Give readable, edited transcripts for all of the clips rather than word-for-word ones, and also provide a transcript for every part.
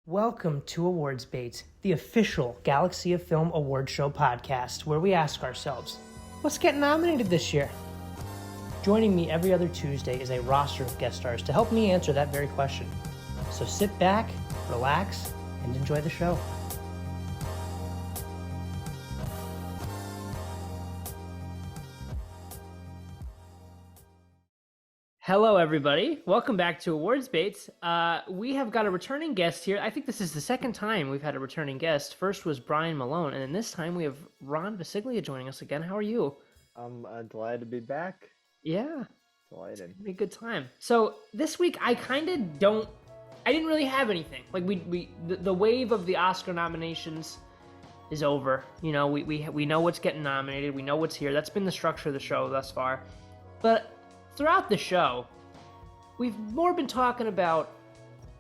Welcome to Awards Bait, the official Galaxy of Film award show podcast, where we ask ourselves, what's getting nominated this year? Joining me every other Tuesday is a roster of guest stars to help me answer that very question. So sit back, relax, and enjoy the show. Hello, everybody. Welcome back to Awards Baits. We have got a returning guest here. I think this is the second time we've had a returning guest. First was Brian Malone, and then this time we have Ron Visciglia joining us again. How are you? I'm delighted to be back. Yeah. Delighted. It's gonna be a good time. So this week I didn't really have anything. Like the wave of the Oscar nominations is over. You know, we know what's getting nominated. We know what's here. That's been the structure of the show thus far. But throughout the show, we've more been talking about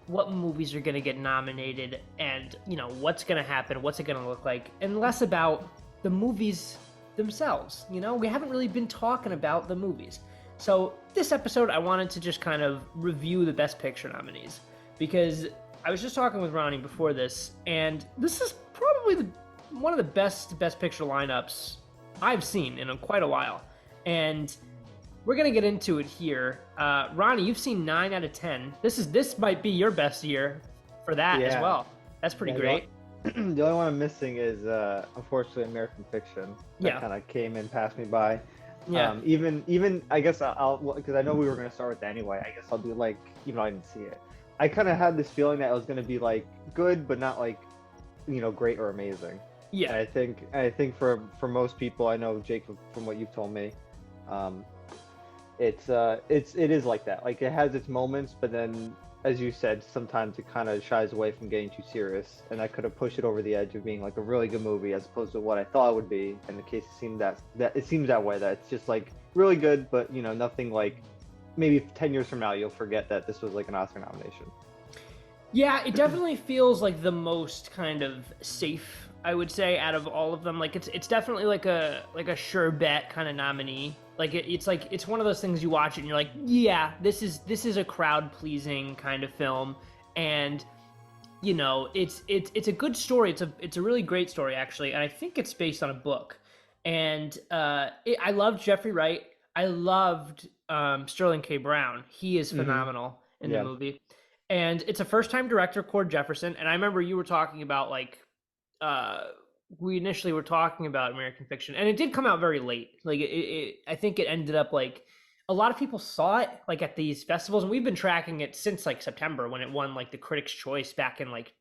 what movies are going to get nominated and, you know, what's going to happen, what's it going to look like, and less about the movies themselves. You know, we haven't really been talking about the movies. So this episode, I wanted to just kind of review the Best Picture nominees, because I was just talking with Ronnie before this, and this is probably one of the best Picture lineups I've seen in quite a while. And we're going to get into it here. Ronnie, you've seen 9 out of 10. This might be your best year for that as well. That's pretty great. The only one I'm missing is, unfortunately, American Fiction. That kind of came and passed me by. Yeah. Even I guess I'll, because I know we were going to start with that anyway, I guess I'll do like, even though I didn't see it. I kind of had this feeling that it was going to be like good, but not like, you know, great or amazing. Yeah. And I think for most people, I know, Jake, from what you've told me, it is like that. Like, it has its moments, but then, as you said, sometimes it kind of shies away from getting too serious, and I could have pushed it over the edge of being like a really good movie as opposed to what I thought it would be. And the case seems that way, that it's just like really good, but, you know, nothing like, maybe 10 years from now you'll forget that this was like an Oscar nomination. Yeah, it definitely feels like the most kind of safe, I would say, out of all of them. Like, it's definitely like a sure bet kind of nominee. Like, it's one of those things you watch it and you're like, yeah, this is a crowd pleasing kind of film, and, you know, it's a good story. It's a really great story, actually, and I think it's based on a book. And I loved Jeffrey Wright. I loved Sterling K. Brown. He is phenomenal in the movie. And it's a first-time director, Cord Jefferson. And I remember you were talking about, like, we initially were talking about American Fiction, and it did come out very late. Like, I think it ended up, like, a lot of people saw it, like, at these festivals, and we've been tracking it since, like, September, when it won, like, the Critics' Choice back in, like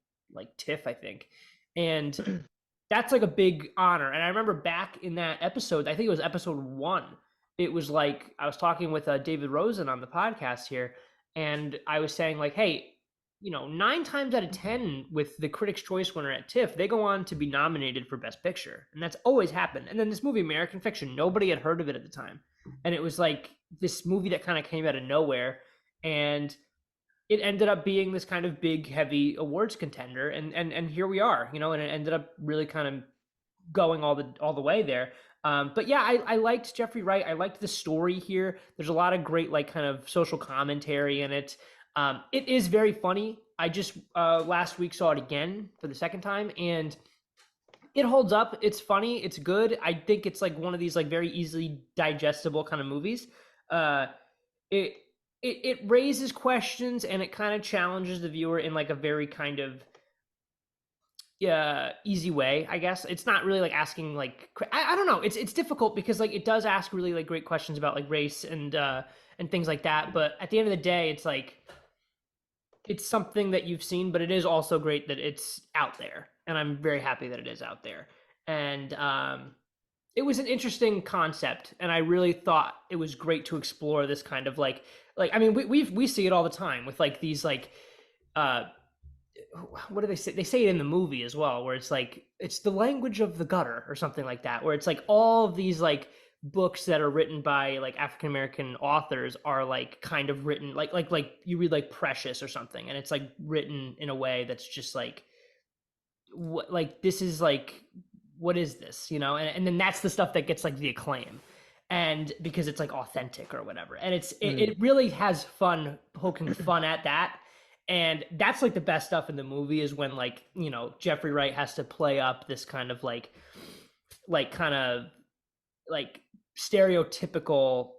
TIFF, I think. And that's, like, a big honor. And I remember back in that episode, I think it was episode 1, it was, like, I was talking with David Rosen on the podcast here, and I was saying, like, hey, you know, 9 times out of 10 with the Critics' Choice winner at TIFF, they go on to be nominated for Best Picture. And that's always happened. And then this movie, American Fiction, nobody had heard of it at the time. And it was like this movie that kind of came out of nowhere. And it ended up being this kind of big, heavy awards contender. And here we are, you know, and it ended up really kind of going all the way there. But yeah, I liked Jeffrey Wright. I liked the story here. There's a lot of great, like, kind of social commentary in it. It is very funny. I just last week saw it again for the second time, and it holds up. It's funny. It's good. I think it's like one of these, like, very easily digestible kind of movies. It raises questions, and it kind of challenges the viewer in, like, a very kind of easy way, I guess. It's not really like asking, like, I don't know. It's difficult because, like, it does ask really, like, great questions about, like, race and things like that. But at the end of the day, it's like, it's something that you've seen, but it is also great that it's out there. And I'm very happy that it is out there. And it was an interesting concept. And I really thought it was great to explore this kind of like, I mean, we see it all the time with, like, these, like, what do they say? They say it in the movie as well, where it's like, it's the language of the gutter or something like that, where it's like all of these, like, books that are written by, like, African-American authors are, like, kind of written like you read, like, Precious or something, and it's, like, written in a way that's just like, what, like, this is, like, what is this, you know? And then that's the stuff that gets, like, the acclaim, and because it's, like, authentic or whatever. And it really has fun poking fun at that. And that's like the best stuff in the movie is when like, you know, Jeffrey Wright has to play up this kind of like kind of like stereotypical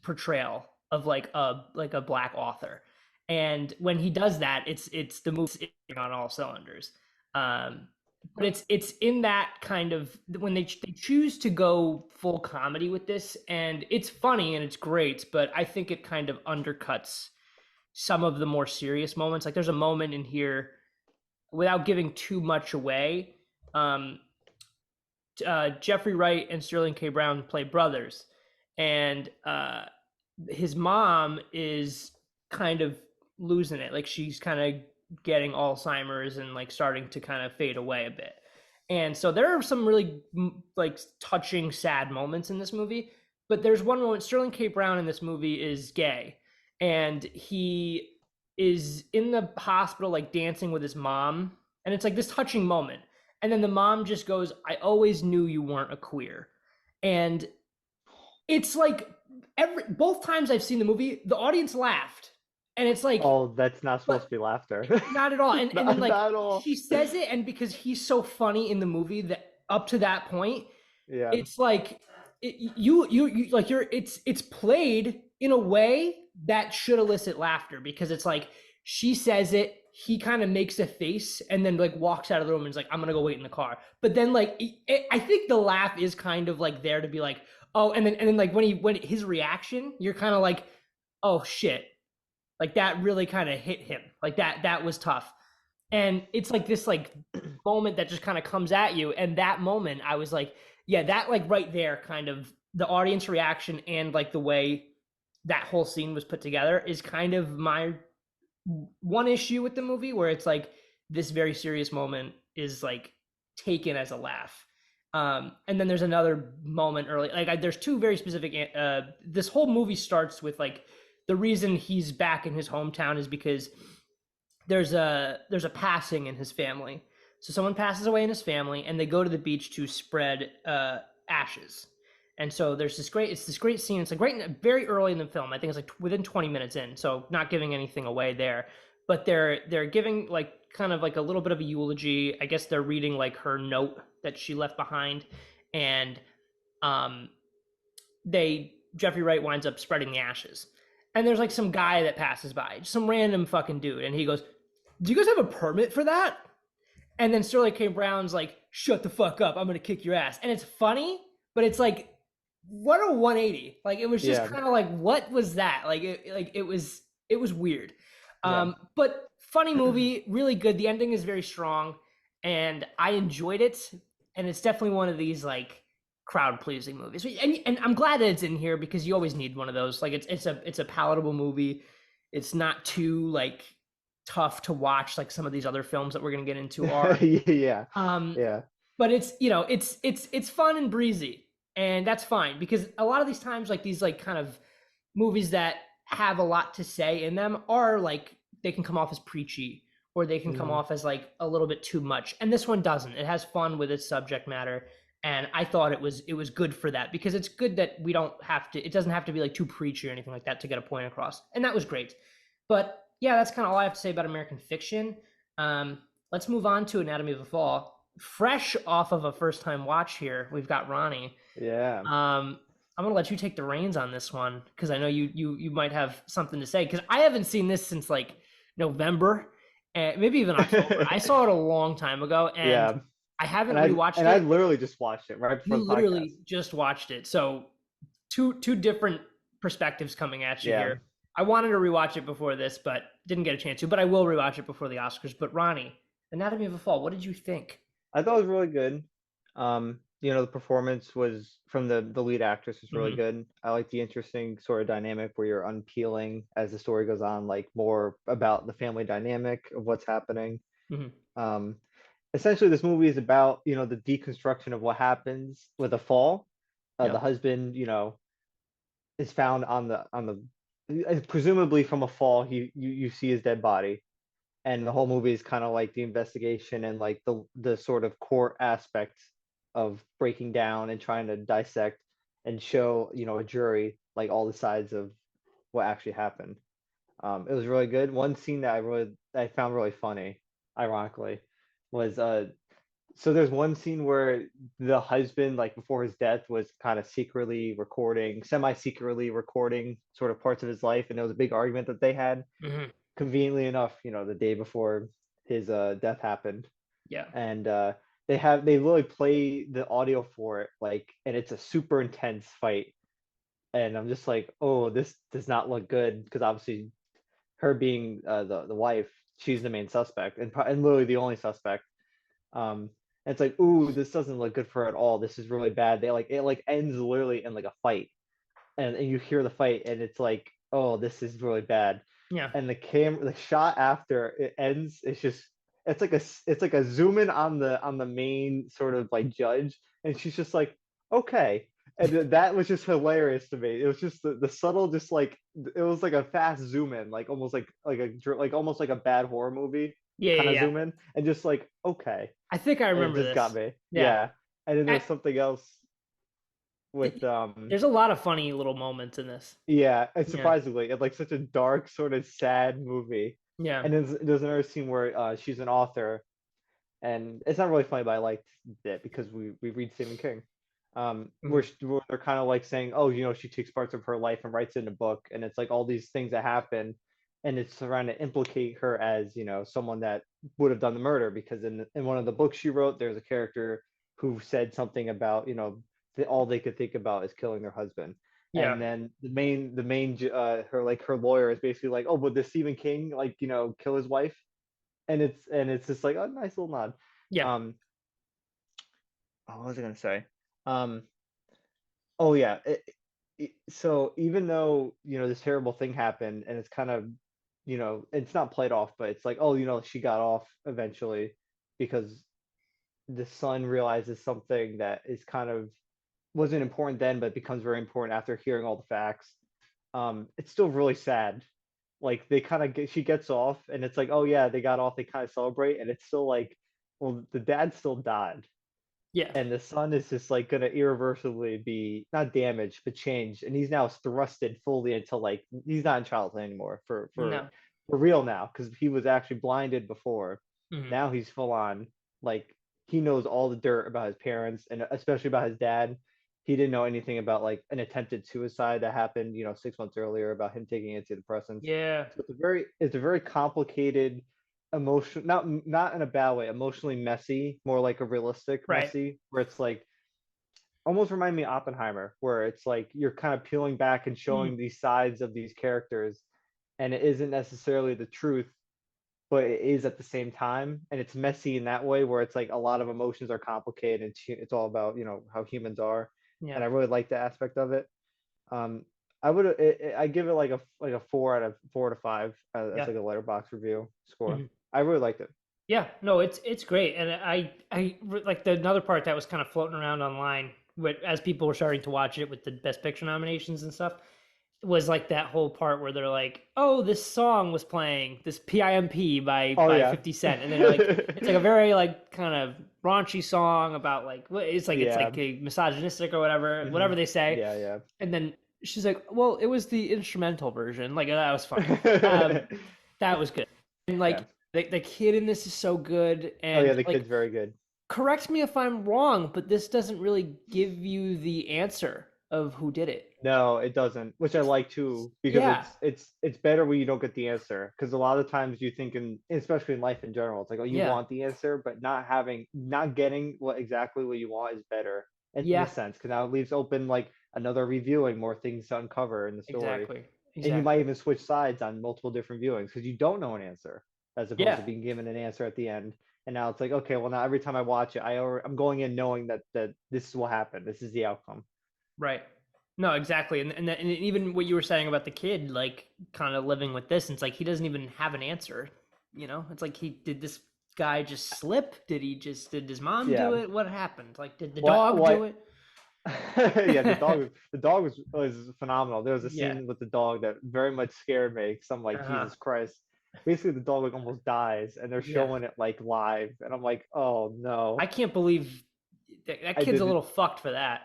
portrayal of like a black author. And when he does that, it's the movie on all cylinders. Um, but it's in that kind of when they choose to go full comedy with this, and it's funny and it's great, but I think it kind of undercuts some of the more serious moments. Like there's a moment in here, without giving too much away. Um, Jeffrey Wright and Sterling K. Brown play brothers, and his mom is kind of losing it. Like she's kind of getting Alzheimer's and like starting to kind of fade away a bit. And so there are some really like touching, sad moments in this movie. But there's one moment Sterling K. Brown in this movie is gay, and he is in the hospital like dancing with his mom, and it's like this touching moment. And then the mom just goes, "I always knew you weren't a queer," and it's like both times I've seen the movie, the audience laughed, and it's like, Oh, that's not supposed to but be laughter. not at all. And then like Not at all. she says it, and because he's so funny in the movie that up to that point, Yeah. it's like you like it's played in a way that should elicit laughter because it's like she says it, he kind of makes a face and then like walks out of the room and is like, I'm gonna go wait in the car. But then like I think the laugh is kind of like there to be like, oh, and then like when his reaction, you're kind of like, oh shit, like that really kind of hit him, like that was tough. And it's like this like moment that just kind of comes at you, and that moment I was like, yeah, that like right there, kind of the audience reaction and like the way that whole scene was put together is kind of my one issue with the movie, where it's like this very serious moment is like taken as a laugh. And then there's another moment early, like there's two very specific. This whole movie starts with like the reason he's back in his hometown is because there's a passing in his family. So someone passes away in his family, and they go to the beach to spread ashes. And so there's this great scene. It's like very early in the film. I think it's like within 20 minutes in. So not giving anything away there, but they're giving like kind of like a little bit of a eulogy. I guess they're reading like her note that she left behind, and um, Jeffrey Wright winds up spreading the ashes. And there's like some guy that passes by, some random fucking dude, and he goes, "Do you guys have a permit for that?" And then Sterling K. Brown's like, "Shut the fuck up! I'm gonna kick your ass." And it's funny, but it's like, what a 180! Like it was just kind of like, what was that? Like it was weird. But funny movie, really good. The ending is very strong, and I enjoyed it. And it's definitely one of these like crowd pleasing movies. And I'm glad that it's in here because you always need one of those. Like it's a palatable movie. It's not too like tough to watch like some of these other films that we're gonna get into are. Yeah. But it's, you know, it's fun and breezy, and that's fine because a lot of these times like these like kind of movies that have a lot to say in them are like they can come off as preachy, or they can come off as like a little bit too much, and this one doesn't. It has fun with its subject matter, and I thought it was good for that, because it's good that we don't have to, it doesn't have to be like too preachy or anything like that to get a point across, and that was great. But yeah, that's kind of all I have to say about American Fiction. Let's move on to Anatomy of a Fall. Fresh off of a first time watch here, we've got Ronnie. Yeah. I'm gonna let you take the reins on this one because I know you might have something to say, because I haven't seen this since like November, and maybe even October. I saw it a long time ago, and I haven't rewatched it. And I literally just watched it right before the podcast. You literally just watched it, so two different perspectives coming at you here. I wanted to rewatch it before this, but didn't get a chance to. But I will rewatch it before the Oscars. But Ronnie, Anatomy of a Fall, what did you think? I thought it was really good. You know, the performance was from the lead actress was really good. I like the interesting sort of dynamic where you're unpeeling as the story goes on, like more about the family dynamic of what's happening. Essentially, this movie is about, you know, the deconstruction of what happens with a fall. The husband, you know, is found on the presumably from a fall. You see his dead body, and the whole movie is kind of like the investigation and like the sort of core aspect of breaking down and trying to dissect and show, you know, a jury like all the sides of what actually happened. It was really good. One scene that I found really funny, ironically, was so there's one scene where the husband, like before his death, was kind of secretly recording, semi-secretly recording sort of parts of his life, and there was a big argument that they had. Hmm. Conveniently enough, the day before his death happened, Yeah. and they literally play the audio for it, like, and it's a super intense fight, and I'm just like, oh, this does not look good because obviously her being the wife, she's the main suspect and literally the only suspect. And it's like, ooh, this doesn't look good for her at all. This is really bad. It like ends literally in like a fight, and you hear the fight, and it's like, oh, this is really bad. Yeah. And the shot after it ends, it's like a zoom in on the main sort of like judge, and she's just like, okay. And that was just hilarious to me. It was just the subtle, just like it was like a fast zoom in, like almost like almost like a bad horror movie Yeah. kind Yeah. of Yeah. zoom in, and just like, okay. I think I And it remember just got this. me. Yeah. Yeah. And then I, there's something else with there's a lot of funny little moments in this. yeah, and Yeah. surprisingly, it's like such a dark, sort of sad movie. Yeah. And there's another scene where she's an author, and it's not really funny, but I liked it because we read Stephen King. Mhm. Where they're kind of like saying, oh, she takes parts of her life and writes it in a book, and it's like all these things that happen, and it's trying to implicate her as someone that would have done the murder because in one of the books she wrote, there's a character who said something about all they could think about is killing their husband, Yeah. and then her lawyer is basically like, oh, but did Stephen King like kill his wife, and it's just like a nice little nod. Yeah. Um, what was I gonna say? Um, oh yeah. So even though this terrible thing happened, and it's kind of it's not played off, but it's like, oh, she got off eventually because the son realizes something that is kind of wasn't important then, but becomes very important after hearing all the facts. It's still really sad. Like they kind of she gets off, and it's like, oh yeah, they got off. They kind of celebrate, and it's still like, well, the dad still died, Yeah. and the son is just like gonna irreversibly be not damaged but changed, and he's now thrusted fully into like he's not in childhood anymore No. for real now because he was actually blinded before. Hmm. Now he's full on like he knows all the dirt about his parents and especially about his dad. He didn't know anything about like an attempted suicide that happened 6 months earlier about him taking antidepressants. Yeah. So it's a very complicated emotion, not in a bad way, emotionally messy, more like a realistic Right. messy, where it's like almost remind me of Oppenheimer, where it's like you're kind of peeling back and Mm. showing these sides of these characters, and it isn't necessarily the truth, but it is at the same time, and it's messy in that way where it's like a lot of emotions are complicated, and it's all about how humans are, Yeah. and I really like that aspect of it. um I give it like a 4 out of 4 to 5 as Yeah. like a letterbox review score. Mhm. I really liked it. Yeah, no, it's great, and like the another part that was kind of floating around online, as people were starting to watch it with the Best Picture nominations and stuff, was like that whole part where they're like, "Oh, this song was playing this PIMP Oh by yeah. 50 Cent," and then they're like, it's like a very like kind of raunchy song about like it's Yeah. like a misogynistic or Hmm. whatever they say, Yeah, yeah. and then she's like, "Well, it was the instrumental version," like that was funny. Um, that was good, and Yeah. like the kid in this is so good, Oh yeah, and the like kid's very good. correct me if I'm wrong, but this doesn't really give you the answer of who did it. No, it doesn't, which I like too, because Yeah, it's better when you don't get the answer. Because a lot of times you think especially in life in general, it's like, oh, you yeah, want the answer, but not getting what you want is better in a yeah, sense, because now it leaves open like another reviewing, more things to uncover in the story, exactly, and you might exactly. even switch sides on multiple different viewings because you don't know an answer, as opposed Yeah, to being given an answer at the end. And now it's like, okay, well now every time I watch it, I'm going in knowing that this is what happened, this is the outcome. right. No, exactly, and even what you were saying about the kid, like kind of living with this, and it's like he doesn't even have an answer. It's like he did this guy just slip? Did his mom do Yeah. it? What happened? Like, did the What dog do what it? yeah, the dog was phenomenal. There was a Yeah. scene with the dog that very much scared me because I'm like, Uh-huh. Jesus Christ. Basically the dog like almost dies and they're Yeah. showing it like live and I'm like, oh I no. can't believe that I kid's a did little fucked for that.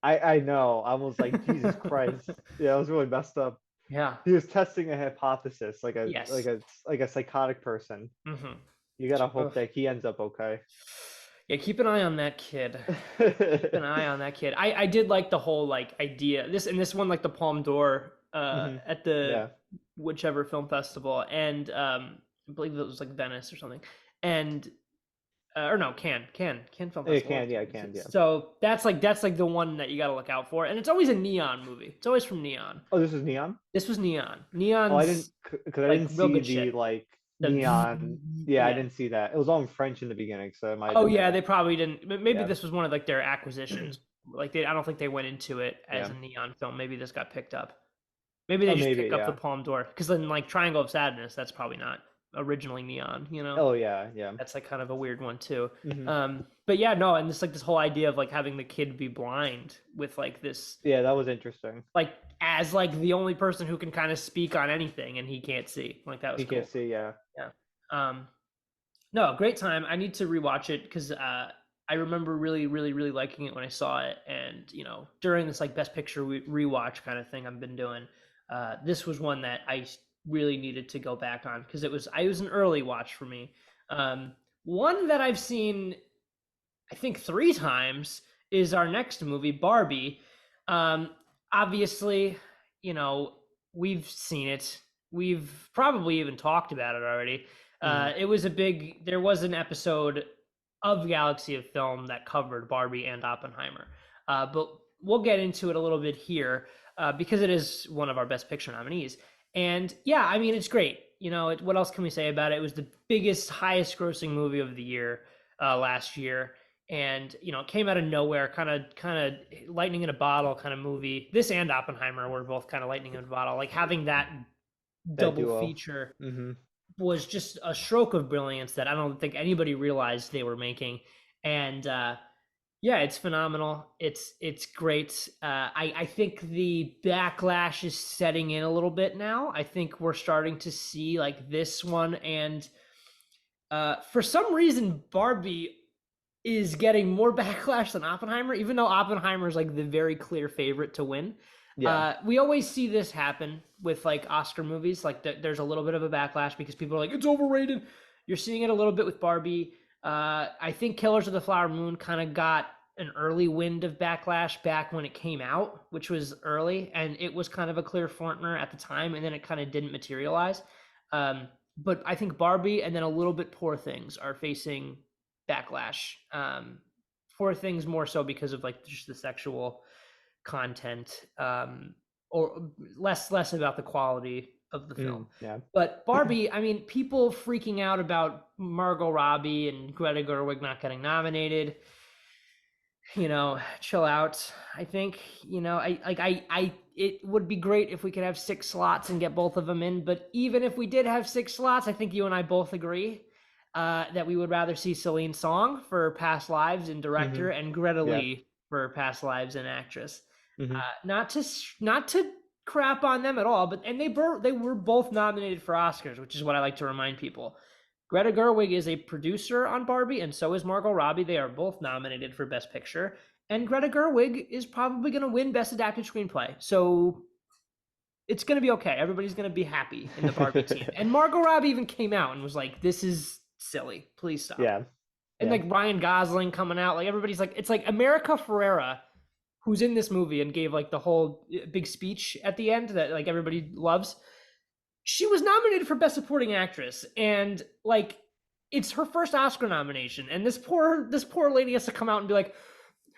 I know. I was like, Jesus Christ. Yeah, it was really messed up. Yeah. He was testing a hypothesis, like a Yes. psychotic person. Mm-hmm. You gotta hope that he ends up okay. Yeah, keep an eye on that kid. Keep an eye on that kid. I did like the whole like idea. This one like the Palme d'Or at the Yeah. whichever film festival, and I believe it was like Venice or something, and or no, Cannes Film It Festival. can, yeah, it can, yeah. So that's like the one that you got to look out for, and it's always a Neon movie. It's always from Neon. Oh, this is Neon? This was Neon. Oh, I didn't, Neon's because I like didn't real see good the shit. like The Neon. Yeah, I yeah. didn't see that. It was all in French in the beginning, so it might have Oh been yeah, that. they probably didn't. Maybe Yeah. this was one of like their acquisitions. Like I don't think they went into it as Yeah. a Neon film. Maybe this got picked up. Maybe they Oh, just maybe, pick up the yeah. Palme d'Or because then like Triangle of Sadness, that's probably not originally Neon. Oh, yeah, yeah. That's like kind of a weird one too. Hmm. But yeah, no, and this whole idea of like having the kid be blind with like this, Yeah, that was interesting. like as like the only person who can kind of speak on anything and he can't see. Like that was You cool. can't see, yeah. Yeah. No, great time. I need to rewatch it because I remember really, really, really liking it when I saw it, and during this like Best Picture rewatch kind of thing I've been doing, this was one that I really needed to go back on because it was an early watch for me. One that I've seen, I think 3 times, is our next movie, Barbie. Obviously, we've seen it. We've probably even talked about it already. It was there was an episode of Galaxy of Film that covered Barbie and Oppenheimer. But we'll get into it a little bit here because it is one of our Best Picture nominees. And yeah, I mean, it's great. What else can we say about it? It was the biggest, highest grossing movie of the year last year. And, it came out of nowhere, kind of lightning in a bottle kind of movie. This and Oppenheimer were both kind of lightning in a bottle. Like having that double duo. feature was just a stroke of brilliance that I don't think anybody realized they were making. And yeah, it's phenomenal. It's great. I think the backlash is setting in a little bit now. I think we're starting to see like this one, and for some reason Barbie is getting more backlash than Oppenheimer, even though Oppenheimer is like the very clear favorite to win. Yeah. We always see this happen with like Oscar movies. Like there's a little bit of a backlash because people are like, it's overrated. You're seeing it a little bit with Barbie. I think Killers of the Flower Moon kind of got an early wind of backlash back when it came out, which was early, and it was kind of a clear frontrunner at the time, and then it kind of didn't materialize. But I think Barbie and then a little bit Poor Things are facing backlash. Poor Things more so because of like just the sexual content, or less about the quality of the film. Yeah. But Barbie, I mean, people freaking out about Margot Robbie and Greta Gerwig not getting nominated. Chill out. I think, it would be great if we could have 6 slots and get both of them in. But even if we did have 6 slots, I think you and I both agree that we would rather see Celine Song for Past Lives and director and Greta Lee for Past Lives and actress. Not to crap on them at all, but they were both nominated for Oscars, which is what I like to remind people. Greta Gerwig is a producer on Barbie, and so is Margot Robbie. They are both nominated for Best Picture, and Greta Gerwig is probably going to win Best Adapted Screenplay. So it's going to be okay. Everybody's going to be happy in the Barbie team. And Margot Robbie even came out and was like, "This is silly. Please stop." Yeah. And like Ryan Gosling coming out, like everybody's like, it's like America Ferrera, who's in this movie and gave like the whole big speech at the end that like everybody loves. She was nominated for Best Supporting Actress, and like it's her first Oscar nomination, and this poor lady has to come out and be like,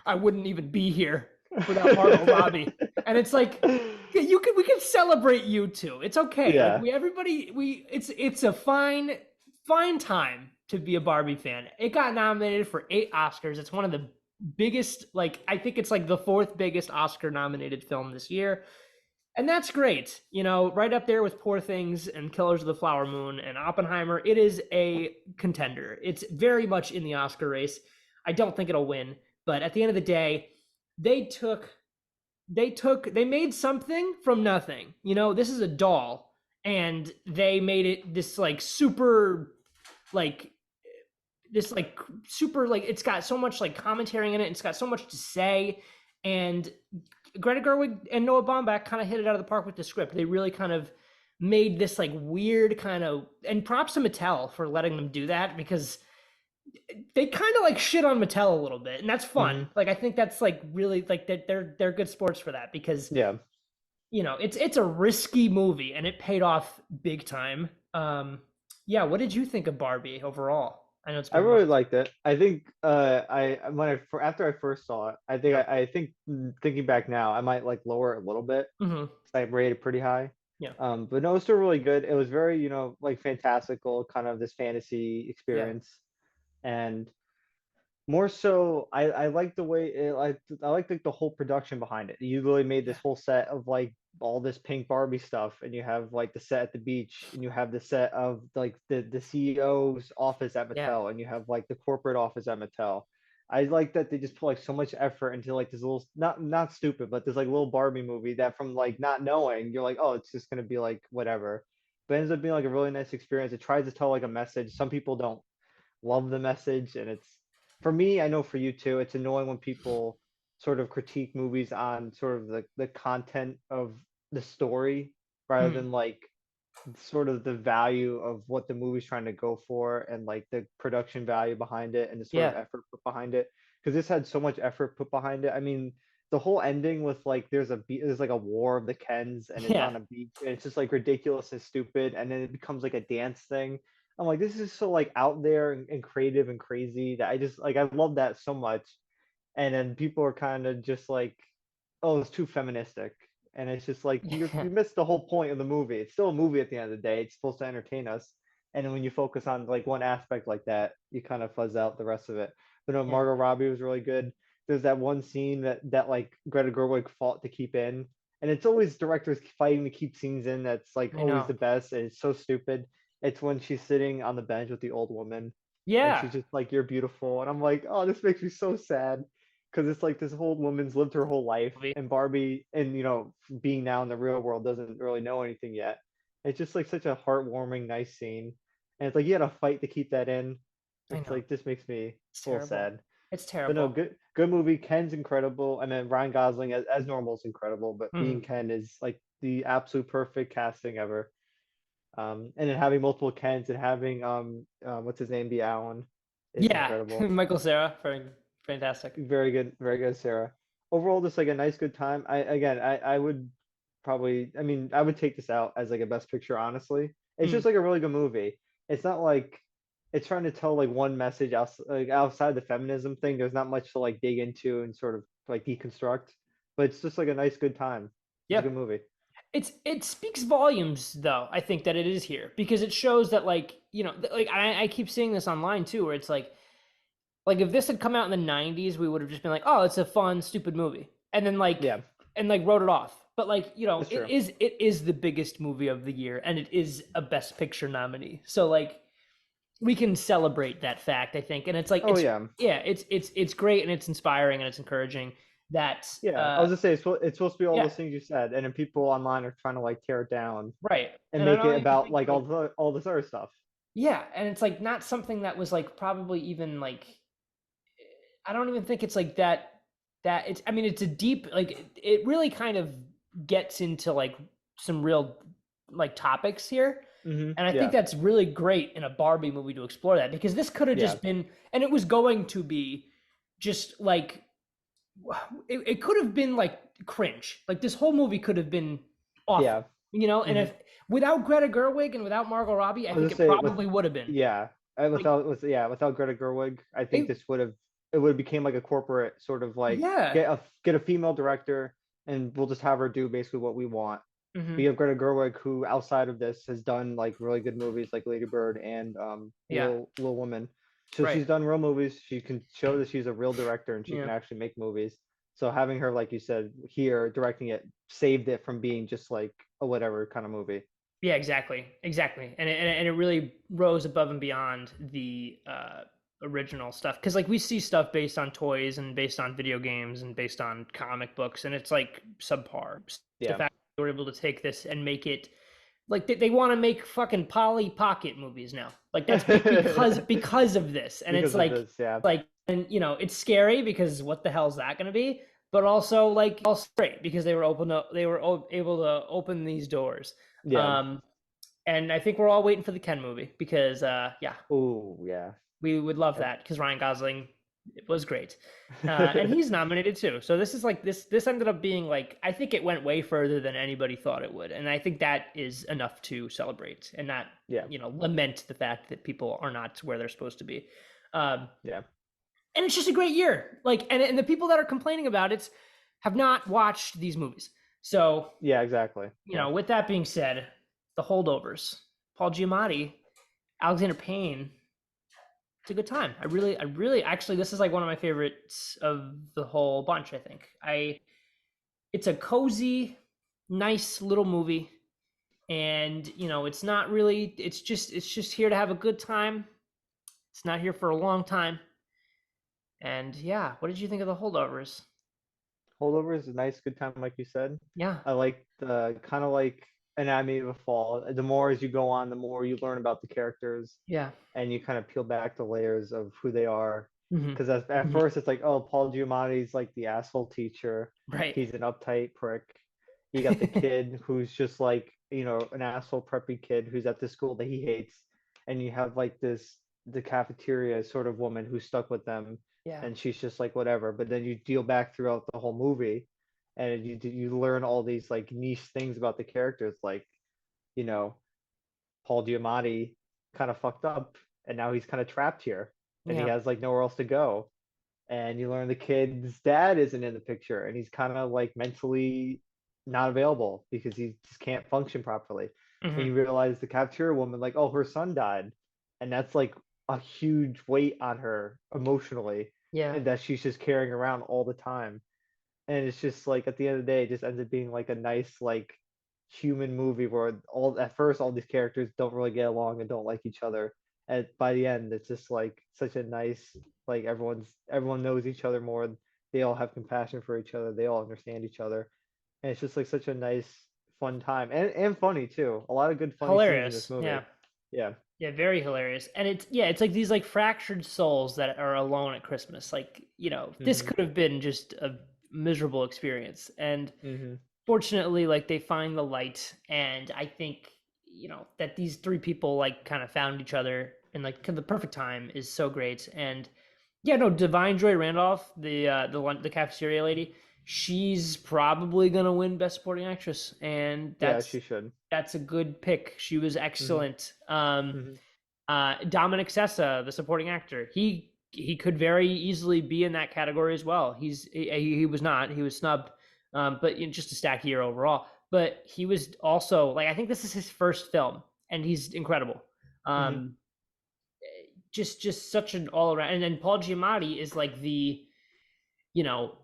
I wouldn't even be here without Margot Robbie. And it's like, we can celebrate you too. It's okay. Yeah. Like it's a fine time to be a Barbie fan. It got nominated for 8 Oscars. It's one of the biggest, like I think it's like the 4th biggest Oscar nominated film this year. And that's great, right up there with Poor Things and Killers of the Flower Moon and Oppenheimer. It is a contender. It's very much in the Oscar race. I don't think it'll win, but at the end of the day, they made something from nothing. This is a doll, and they made it this like super, like this like super, like it's got so much like commentary in it. It's got so much to say, and Greta Gerwig and Noah Baumbach kind of hit it out of the park with the script. They really kind of made this like weird kind of, and props to Mattel for letting them do that, because they kind of like shit on Mattel a little bit, and that's fun. Like I think that's like really like they're good sports for that, because Yeah. it's a risky movie and it paid off big time. Yeah, what did you think of Barbie overall? I know it's I been really months. liked it. I think after I first saw it, Yeah. I think thinking back now, I might like lower it a little bit. Hmm. I rated it pretty high. Yeah. But no, it's still really good. It was very, like fantastical, kind of this fantasy Yeah. experience. And more so, I like the way I like the whole production behind it. You really made this Yeah. whole set of like all this pink Barbie stuff, and you have like the set at the beach, and you have the set of like the CEO's office at Yeah. Mattel, and you have like the corporate office at Mattel. I like that they just put like so much effort into like this little, not stupid, but this like little Barbie movie that from like not knowing, you're like, oh, it's just gonna be like whatever, but it ends up being like a really nice experience. It tries to tell like a message. Some people don't love the message, and it's, for me, I know for you too, it's annoying when people sort of critique movies on sort of the content of the story rather Mm. than like sort of the value of what the movie's trying to go for, and like the production value behind it and the sort of Yeah. effort put behind it, because this had so much effort put behind it. I mean, the whole ending with like there's like a war of the Kens, and it's Yeah. on a beach, and it's just like ridiculous and stupid, and then it becomes like a dance thing. I'm like, this is so like out there and creative and crazy that I just like, I love that so much. And then people are kind of just like, oh, it's too feministic, and it's just like Yeah. you missed the whole point of the movie. It's still a movie at the end of the day. It's supposed to entertain us, and then when you focus on like one aspect like that, you kind of fuzz out the rest of it. But no, Yeah. Margot Robbie was really good. There's that one scene that like Greta Gerwig fought to keep in, and it's always directors fighting to keep scenes in. That's like I always know. the best, and it's so stupid. It's when she's sitting on the bench with the old woman, and Yeah. she's just like, "You're beautiful," and I'm like, "Oh, this makes me so sad." Because it's like this old woman's lived her whole life, Movie. and Barbie, and being now in the real world, doesn't really know anything yet. It's just like such a heartwarming, nice scene, and it's like you had to fight to keep that in. I It's know. like this makes me It's a little terrible. sad. It's But no, terrible. good movie. Ken's incredible. I mean, Ryan Gosling as normal is incredible, but being Mhm. Ken is like the absolute perfect casting ever. And then having multiple Kens and having what's his name, be Alan, is Yeah. incredible. Michael Cera, fantastic. Very good, Sarah. Overall, just like a nice, good time. I would probably, I mean, I would take this out as like a best picture, honestly. It's Mm. just like a really good movie. It's not like it's trying to tell like one message like outside the feminism thing. There's not much to like dig into and sort of like deconstruct, but it's just like a nice, good time. It's a Yeah. good movie. It speaks volumes, though, I think, that it is here, because it shows that, like, like I keep seeing this online too, where it's like if this had come out in the 90s, we would have just been like, oh, it's a fun stupid movie, and then Yeah, like wrote it off. But like, that's it true. is the biggest movie of the year, and it is a best picture nominee, so like we can celebrate that fact, I think. And it's like, Oh yeah, yeah, it's great, and it's inspiring, and it's encouraging that yeah. I was gonna say it's supposed to be all yeah, those things you said, and then people online are trying to like tear it down right. and And I make it don't even about think like like, all this other stuff. yeah, and it's like not something that was like probably even like, I don't even think it's like that it's, I mean, it's a deep, like it really kind of gets into like some real like topics here. And I think Yeah, that's really great in a Barbie movie to explore that, because this could have yeah, just been, and it was going to be just like, it could have been like cringe. Like this whole movie could have been awful, yeah. and if without Greta Gerwig and without Margot Robbie, I I was think gonna it say probably would have been yeah, like, without Greta Gerwig, I think it, this would have became like a corporate sort of like yeah. get a female director, and we'll just have her do basically what we want. Hmm. We have Greta Gerwig, who outside of this has done like really good movies like Lady Bird and Yeah. Little Woman. So Right. she's done real movies. She can show that she's a real director and she can Yeah. actually make movies. So having her, like you said, here directing it saved it from being just like a whatever kind of movie. Yeah, exactly, exactly, and it really rose above and beyond the original stuff, because like we see stuff based on toys and based on video games and based on comic books, and it's like subpar. The Yeah. fact that they were able to take this and make it like they want to make fucking Polly Pocket movies now, like that's because of this, and it's Because of this, yeah. like, and it's scary because what the hell is that going to be? but also like also great because able to open these doors. Yeah. Um, and I think we're all waiting for the Ken movie because yeah, Oh, yeah. we would love that because Ryan Gosling was great, and he's nominated too. So this is like this ended up being like I think it went way further than anybody thought it would, and I think that is enough to celebrate and not Yeah. lament the fact that people are not where they're supposed to be. Um, Yeah. and it's just a great year. Like, and the people that are complaining about it have not watched these movies. So Yeah, exactly. Yeah. with that being said, the Holdovers, Paul Giamatti, Alexander Payne, it's a good time. Actually, this is like one of my favorites of the whole bunch. I think it's a cozy, nice little movie, and it's not really. It's just here to have a good time. It's not here for a long time. And yeah, what did you think of the Holdovers? Holdover is a nice, good time, like you said. Yeah, I like the kind of like Anatomy of a Fall. The more as you go on, the more you learn about the characters, yeah, and you kind of peel back the layers of who they are. hmm Because at hmm first it's like, oh, Paul Giamatti's like the asshole teacher. right, He's an uptight prick. You got the kid who's just like, an asshole preppy kid who's at the school that he hates. And you have like the cafeteria sort of woman who's stuck with them, yeah, and she's just like whatever. But then you deal back throughout the whole movie, and you learn all these like niche things about the characters, like, you know, Paul Giamatti kind of fucked up, and now he's kind of trapped here, and he yeah, has like nowhere else to go. And you learn the kid's dad isn't in the picture, and he's kind of like mentally not available because he just can't function properly. And hmm you realize the cafeteria woman, like, oh, her son died, and that's like a huge weight on her emotionally, yeah, and that she's just carrying around all the time. And it's just like at the end of the day, it just ends up being like a nice like human movie where all at first all these characters don't really get along and don't like each other. And by the end, it's just like such a nice, like everyone knows each other more. They all have compassion for each other. They all understand each other, and it's just like such a nice, fun time, and funny too. A lot of good funny scenes in this hilarious. movie. Yeah, Yeah. yeah, very hilarious. And it's like these like fractured souls that are alone at Christmas. Like this Mhm. could have been just a miserable experience, and Mhm. fortunately, like they find the light. And I think that these three people like kind of found each other and like the perfect time is so great. And yeah, no, Divine Joy Randolph, the cafeteria lady, she's probably gonna win Best Supporting Actress, and Yeah, she should. that's a good pick. She was Mhm. excellent. Mhm. Dominic Sessa, the supporting actor, he could very easily be in that category as well. He was not. He was snubbed, but just a stacked year overall. But he was also like I think this is his first film, and he's incredible. Mhm. Um, just such an all around. And then Paul Giamatti is like the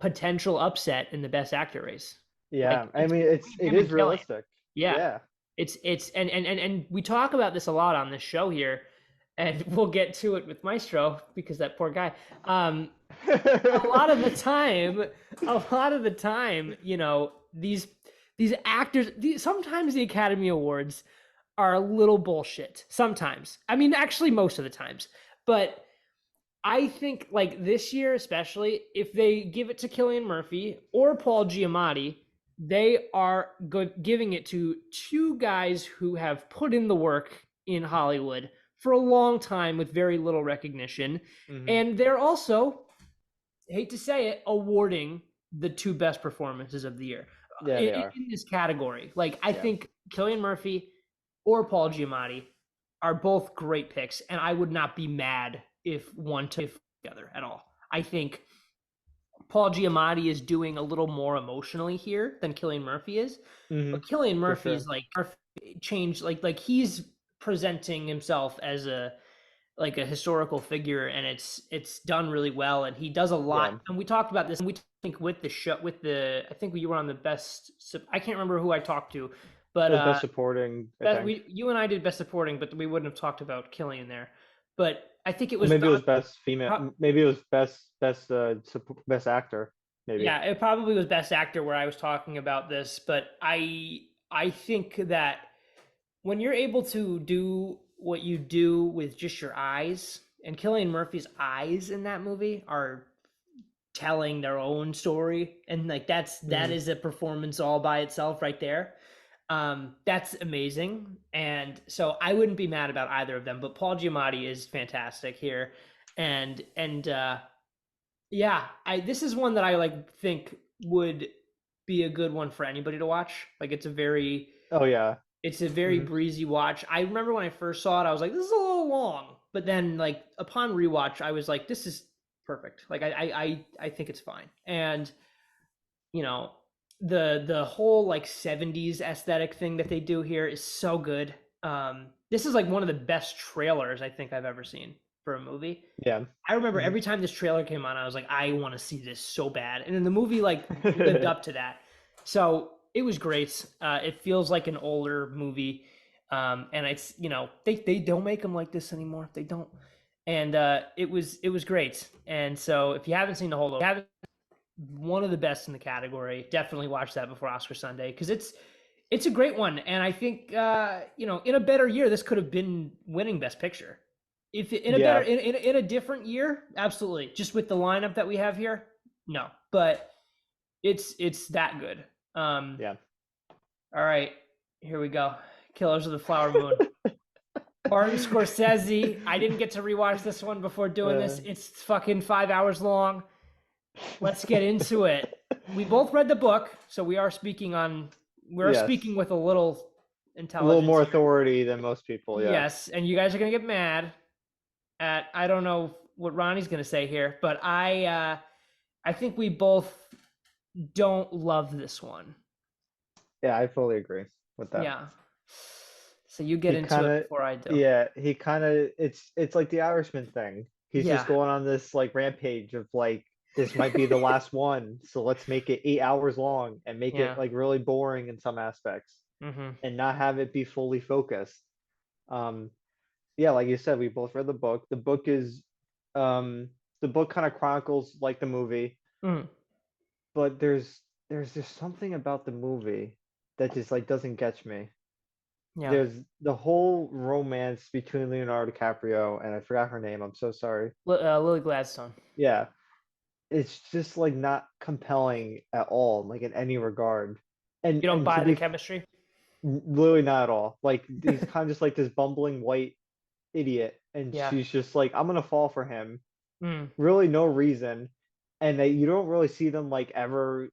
potential upset in the Best Actor race. Like Yeah, I it's mean it between him is and Killian. realistic. Yeah, Yeah. it's and we talk about this a lot on this show here, and we'll get to it with Maestro because that poor guy. A lot of the time, these actors, sometimes the Academy Awards are a little bullshit. Sometimes, I mean, actually, most of the times, but I think like this year, especially if they give it to Cillian Murphy or Paul Giamatti, they are giving it to two guys who have put in the work in Hollywood for a long time with very little recognition, Hmm. and they're also, hate to say it, awarding the two best performances of the year Yeah, they are. in this category. Like I Yeah. think Cillian Murphy or Paul Giamatti are both great picks, and I would not be mad if one took together at all. I think Paul Giamatti is doing a little more emotionally here than Cillian Murphy is, Hmm. but Cillian For Murphy is sure. like changed, like he's presenting himself as a historical figure, and it's done really well, and he does a lot. Yeah. And we talked about this, and we think with the show, I think you were on the best. I can't remember who I talked to, but It was best supporting, I think. you and I did best supporting, but we wouldn't have talked about Killian there. But I think it Or was maybe it was best female. Maybe it was best actor. Maybe. yeah, it probably was best actor where I was talking about this, but I think that when you're able to do what you do with just your eyes, and Killian Murphy's eyes in that movie are telling their own story, and like that is a performance all by itself right there. That's amazing, and so I wouldn't be mad about either of them. But Paul Giamatti is fantastic here, and yeah, I this is one that I like think would be a good one for anybody to watch. Like Oh yeah. it's a very Hmm. breezy watch. I remember when I first saw it, I was like, this is a little long. But then like upon rewatch, I was like, this is perfect. Like I think it's fine. And you know, the whole like 70s aesthetic thing that they do here is so good. This is like one of the best trailers I think I've ever seen for a movie. Yeah. I remember Hmm. every time this trailer came on, I was like, I want to see this so bad. And then the movie like lived up to that. So it was great. It feels like an older movie. And it's, they don't make them like this anymore. They don't. And it was great. And so if you haven't seen the whole, one of the best in the category, definitely watch that before Oscar Sunday, because it's a great one. And I think in a better year, this could have been winning Best Picture. If in a better Yeah. in a different year, absolutely. Just with the lineup that we have here, no. But it's that good. Yeah. All right, here we go. Killers of the Flower Moon. Martin Scorsese. I didn't get to rewatch this one before doing Uh, this. It's fucking 5 hours long. Let's get into it. We both read the book, so we're yes. speaking with a little A little intelligence more here. authority than most people. Yeah. Yes, and you guys are gonna get mad at I don't know what Ronnie's gonna say here, but I think we both don't love this one. Yeah, I fully agree with that. Yeah. So you get He into kind it of, before I do. yeah, he kind of, it's like the Irishman thing. He's just Yeah. going on this like rampage of like this might be the last one, so let's make it 8 hours long and make it Yeah. like really boring in some aspects Mm-hmm. and not have it be fully focused. Um, yeah, like you said, we both read the book. Um, the book kind of chronicles like the movie, Mm. but there's just something about the movie that just like doesn't catch me. Yeah. There's the whole romance between Leonardo DiCaprio and I forgot her name. I'm so sorry. Lily Gladstone. Yeah, it's just like not compelling at all, like in any regard. And You don't and to buy the be chemistry? literally not at all. Like he's kind of just like this bumbling white idiot, and Yeah. she's just like, I'm gonna fall for him. Mm. Really, no reason, and you don't really see them like ever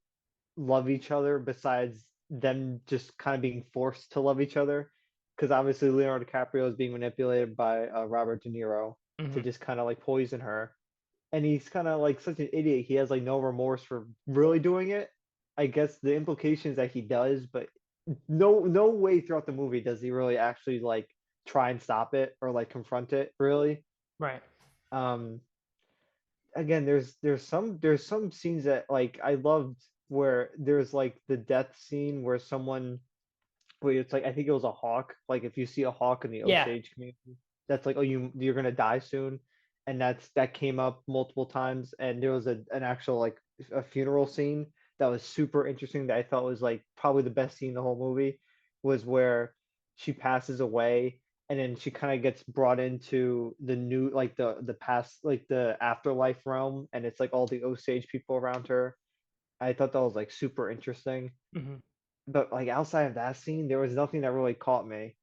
love each other besides them just kind of being forced to love each other because obviously Leonardo DiCaprio is being manipulated by Robert De Niro to Mm-hmm. just kind of like poison her, and he's kind of like such an idiot. He has like no remorse for really doing it. I guess the implications that he does, but no way throughout the movie does he really actually like try and stop it or like confront it really. Right. Um, again, there's some scenes that like I loved where there's like the death scene where someone where it's like I think it was a hawk. Like if you see a hawk in the Yeah. Osage community, that's like, oh, you're gonna die soon, and that came up multiple times. And there was an actual like a funeral scene that was super interesting that I thought was like probably the best scene in the whole movie, was where she passes away and then she kind of gets brought into the new like the past like the afterlife realm, and it's like all the Osage people around her. I thought that was like super interesting, Mm-hmm. but like outside of that scene, there was nothing that really caught me.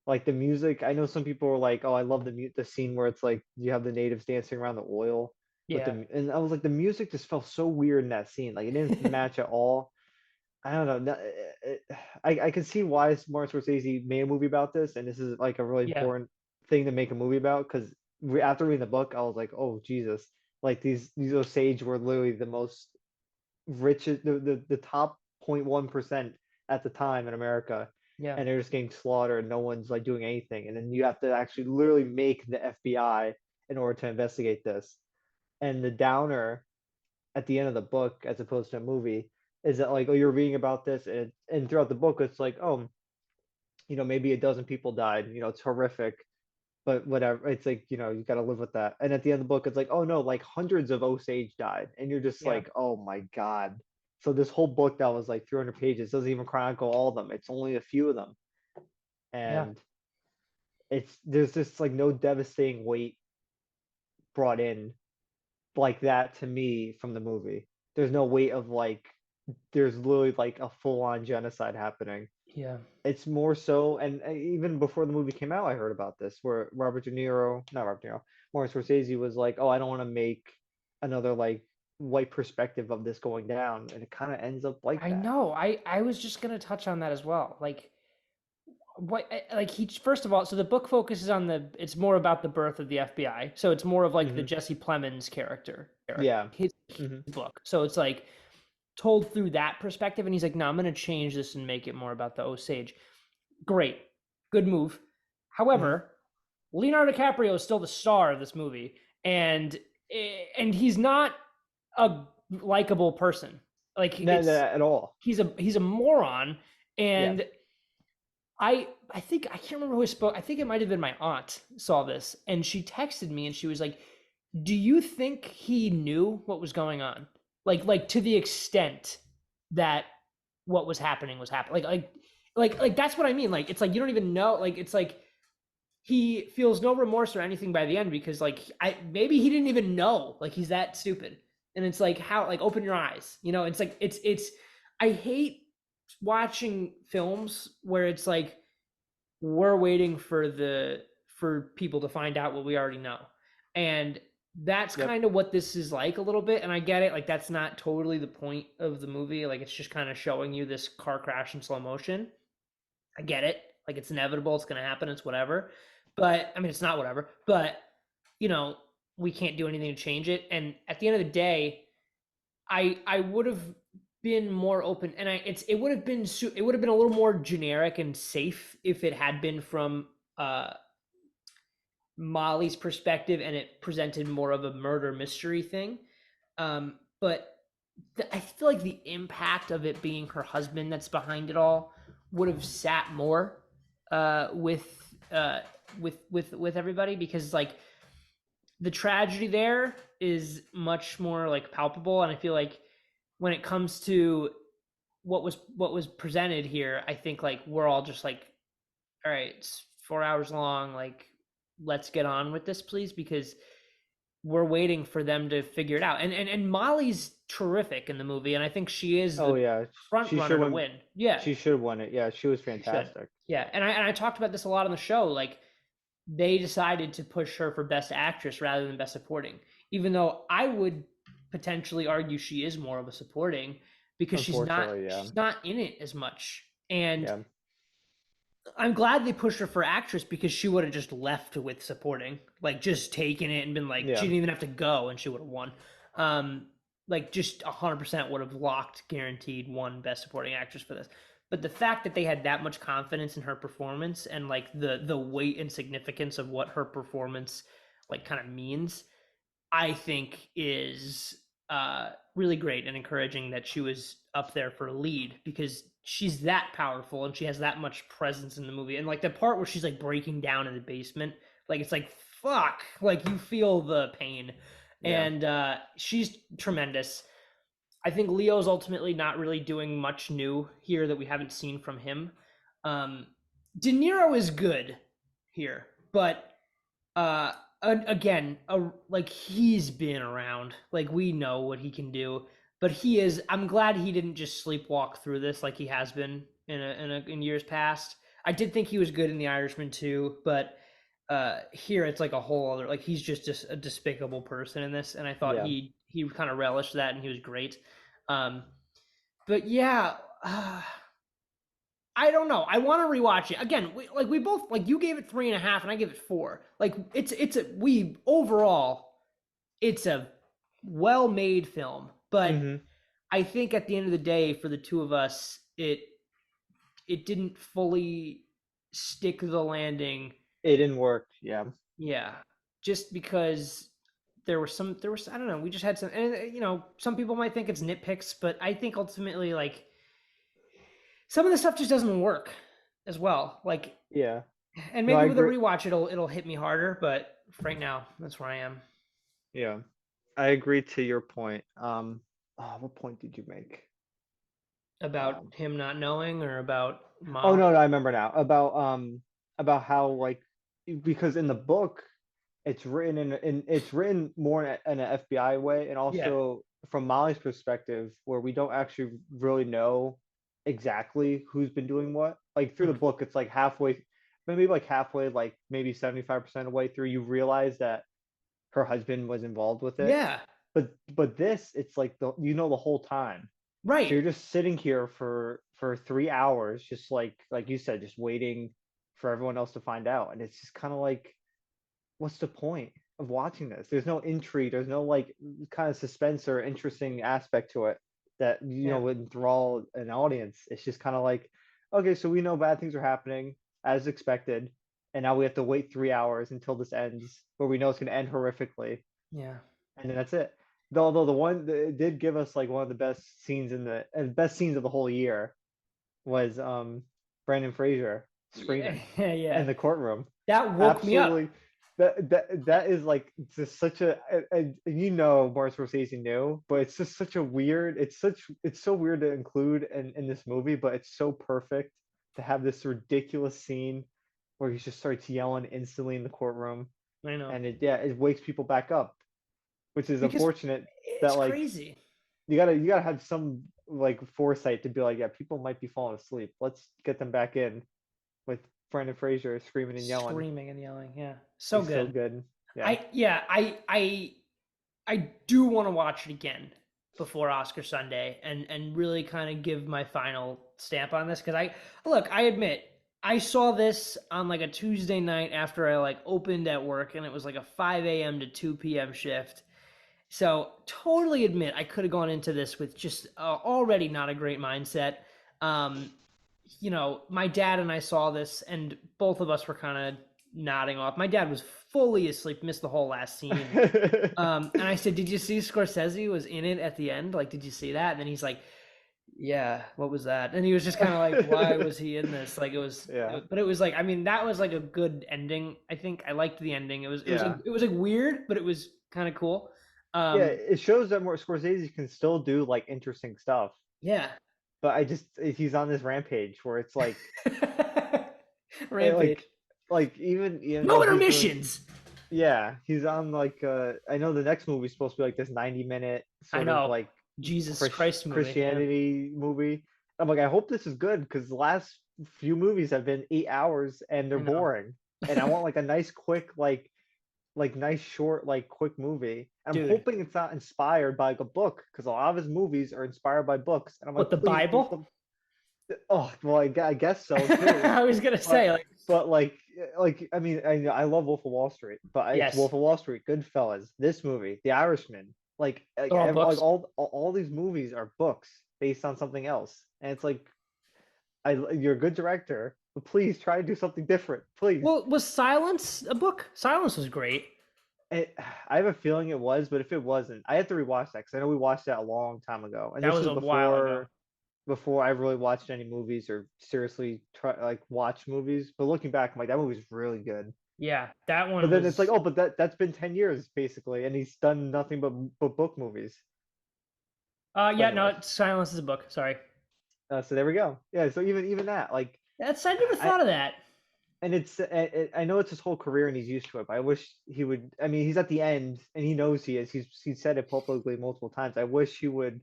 Like the music, I know some people were like, "Oh, I love the scene where it's like you have the natives dancing around the oil with Yeah. the," and I was like, the music just felt so weird in that scene. Like it didn't match at all. I don't know. I can see why Martin Scorsese made a movie about this, and this is like a really Yeah. important thing to make a movie about because after reading the book, I was like, "Oh Jesus!" Like these Osage were literally the most richest, the top 0.1% at the time in America, Yeah. and they're just getting slaughtered. And no one's like doing anything, and then you have to actually literally make the FBI in order to investigate this. And the downer at the end of the book, as opposed to a movie, is that like, oh, you're reading about this, and throughout the book, it's like, oh, maybe a dozen people died. It's horrific, but whatever. It's like, you got to live with that. And at the end of the book, it's like, oh no, like hundreds of Osage died, and you're just Yeah. like, oh my god. So this whole book that was like 300 pages doesn't even chronicle all of them. It's only a few of them, Yeah. and there's just like no devastating weight brought in like that to me from the movie. There's no weight of like there's literally like a full on genocide happening. Yeah. It's more so, and even before the movie came out, I heard about this where not Robert De Niro, Martin Scorsese was like, "Oh, I don't want to make another like white perspective of this going down," and it kind of ends up like I that. know. I was just gonna touch on that as well. Like what like he first of all, so the book focuses on it's more about the birth of the FBI. So it's more of like the Hmm. Jesse Plemons character. Yeah. His Hmm. book. So it's like told through that perspective and he's like, "No, I'm going to change this and make it more about the Osage." Great. Good move. Hmm. However, Leonardo DiCaprio is still the star of this movie and he's not a likable person. Like Not it's that at all. he's a moron Yeah. and I think I can't remember who I spoke. I think it might have been my aunt saw this and she texted me and she was like, "Do you think he knew what was going on? Like to the extent that what was happening was happening. Like that's what I mean. Like it's like you don't even know. Like it's like he feels no remorse or anything by the end because like I maybe he didn't even know. Like he's that stupid. And it's like how like open your eyes. You know, it's like it's I hate watching films where it's like we're waiting for people to find out what we already know. And that's Yep. kind of what this is like a little bit. And I get it. Like that's not totally the point of the movie. Like it's just kind of showing you this car crash in slow motion. I get it. Like it's inevitable. It's going to happen. It's whatever. But I mean, it's not whatever. But you know, we can't do anything to change it. And at the end of the day, I would have been more open, and it would have been it would have been a little more generic and safe if it had been from uh Molly's perspective and it presented more of a murder mystery thing. But I feel like the impact of it being her husband that's behind it all would have sat more uh, with uh, with everybody because like the tragedy there is much more like palpable, and I feel like when it comes to what was presented here, I think like we're all just like, all right, it's 4 hours long, like let's get on with this, please, because we're waiting for them to figure it out. And Molly's terrific in the movie, and I think she is Oh the yeah. front She should runner to win. win. Yeah, She should have won it. Yeah, she was she should. fantastic. Yeah, and I talked about this a lot on the show. Like they decided to push her for best actress rather than best supporting, even though I would potentially argue she is more of a supporting because Unfortunately, yeah. she's not in it as much. And Yeah. I'm glad they pushed her for actress because she would have just left with supporting, like just taken it and been like, she Yeah. didn't even have to go and she would have won. Like just 100% would have locked, guaranteed one best supporting actress for this. But the fact that they had that much confidence in her performance and like the weight and significance of what her performance like kind of means, I think is really great and encouraging that she was up there for a lead because she's that powerful and she has that much presence in the movie. And like the part where she's like breaking down in the basement, like it's like fuck, like you feel the pain. Yeah. And she's tremendous. I think Leo's ultimately not really doing much new here that we haven't seen from him. Um, De Niro is good here, but uh again, like he's been around, like we know what he can do, but I'm glad he didn't just sleepwalk through this like he has been in years past. I did think he was good in The Irishman too, but here it's like a whole other, like he's just a despicable person in this, and I thought Yeah. he kind of relished that and he was great. um but yeah, I don't know. I want to rewatch it again. We both like you gave it 3.5 and I gave it 4. Like it's a we overall it's a well made film, but Hmm. I think at the end of the day for the two of us it didn't fully stick the landing. It didn't work. Yeah. Yeah, just because there was I don't know. We just had some, and you know, some people might think it's nitpicks, but I think ultimately like some of the stuff just doesn't work as well. Like Yeah. and No, maybe I with a agree. rewatch it'll hit me harder, but right now that's where I am. Yeah. I agree to your point. What point did you make? About Um, him not knowing or about oh Molly. no, no, I remember now. About how like because in the book it's written more in an FBI way, and Yeah. also from Molly's perspective, where we don't actually really know exactly who's been doing what. Like through the Okay. book, it's like halfway, maybe like halfway, like maybe 75% of the way through, you realize that her husband was involved with it. Yeah. But this, it's like the whole time. So Right. you're just sitting here for 3 hours, just like you said, just waiting for everyone else to find out, and it's just kind of like, what's the point of watching this? There's no intrigue. There's no like kind of suspense or interesting aspect to it that Yeah. would enthrall an audience. It's just kind of like, okay, so we know bad things are happening as expected, and now we have to wait 3 hours until this ends, where we know it's going to end horrifically, Yeah. and then that's it. Although the one that it did give us like one of the best scenes best scenes of the whole year was Brandon Fraser Yeah. screaming in Yeah. the courtroom. That woke me up. Absolutely, that is like just such Martin Scorsese knew, but it's just such a weird. It's so weird to include in this movie, but it's so perfect to have this ridiculous scene where he just starts yelling instantly in the courtroom, I know. and it wakes people back up, which is Because unfortunate that it's like crazy. you gotta have some like foresight to be like, yeah, people might be falling asleep. Let's get them back in with Brendan Fraser screaming and yelling. Screaming and yelling. Yeah. So He's so good. good. Yeah. I do want to watch it again before Oscar Sunday and really kind of give my final stamp on this, because I admit I saw this on like a Tuesday night after I like opened at work, and it was like a 5 a.m. to 2 p.m. shift. So totally admit I could have gone into this with just already not a great mindset. Um, my dad and I saw this, and both of us were kind of nodding off. My dad was fully asleep, missed the whole last scene. And I said, "Did you see Scorsese was in it at the end? Like, did you see that?" And then he's like, "Yeah, what was that?" And he was just kind of like, "Why was he in this?" Like, Yeah. but it was like, I mean, that was like a good ending. I think I liked the ending. Yeah. It was like weird, but it was kind of cool. Yeah, Um, it shows that more Scorsese can still do like interesting stuff. yeah. But he's on this rampage where it's like eh, Rampage. like even No though he's doing, intermissions. yeah, he's on like I know the next movie's supposed to be like this 90-minute I sort of know. like Jesus Christ movie. Yeah. Christianity movie. I'm like, I hope this is good because the last few movies have been 8 hours and they're I know. boring. And I want like a nice quick nice short quick movie. I'm Dude. hoping it's not inspired by like a book because a lot of his movies are inspired by books. And I'm What, like, the please do Bible? some. Oh well, I guess so too. I was gonna say, like, But I mean, I love Wolf of Wall Street, but it's yes, Wolf of Wall Street, Goodfellas, this movie, The Irishman, they're all books. all these movies are books based on something else, and it's like, you're a good director, but please try to do something different, please. Well, was Silence a book? Silence was great. It, I have a feeling it was, but if it wasn't, I have to rewatch that because I know we watched that a long time ago, and That this was was a while ago. before I really watched any movies or seriously try like watch movies. But looking back, I'm like, that movie's really good. Yeah, that But one then it's like, was. oh, but that's been 10 years basically, and he's done nothing but book movies. But Yeah, no, anyways, Silence is a book. Sorry. so there we go. Yeah, so even that, like, I never I thought of that. and I know it's his whole career and he's used to it, but I wish he would. I mean, he's at the end and he knows he is. He's said it publicly multiple times. I wish he would.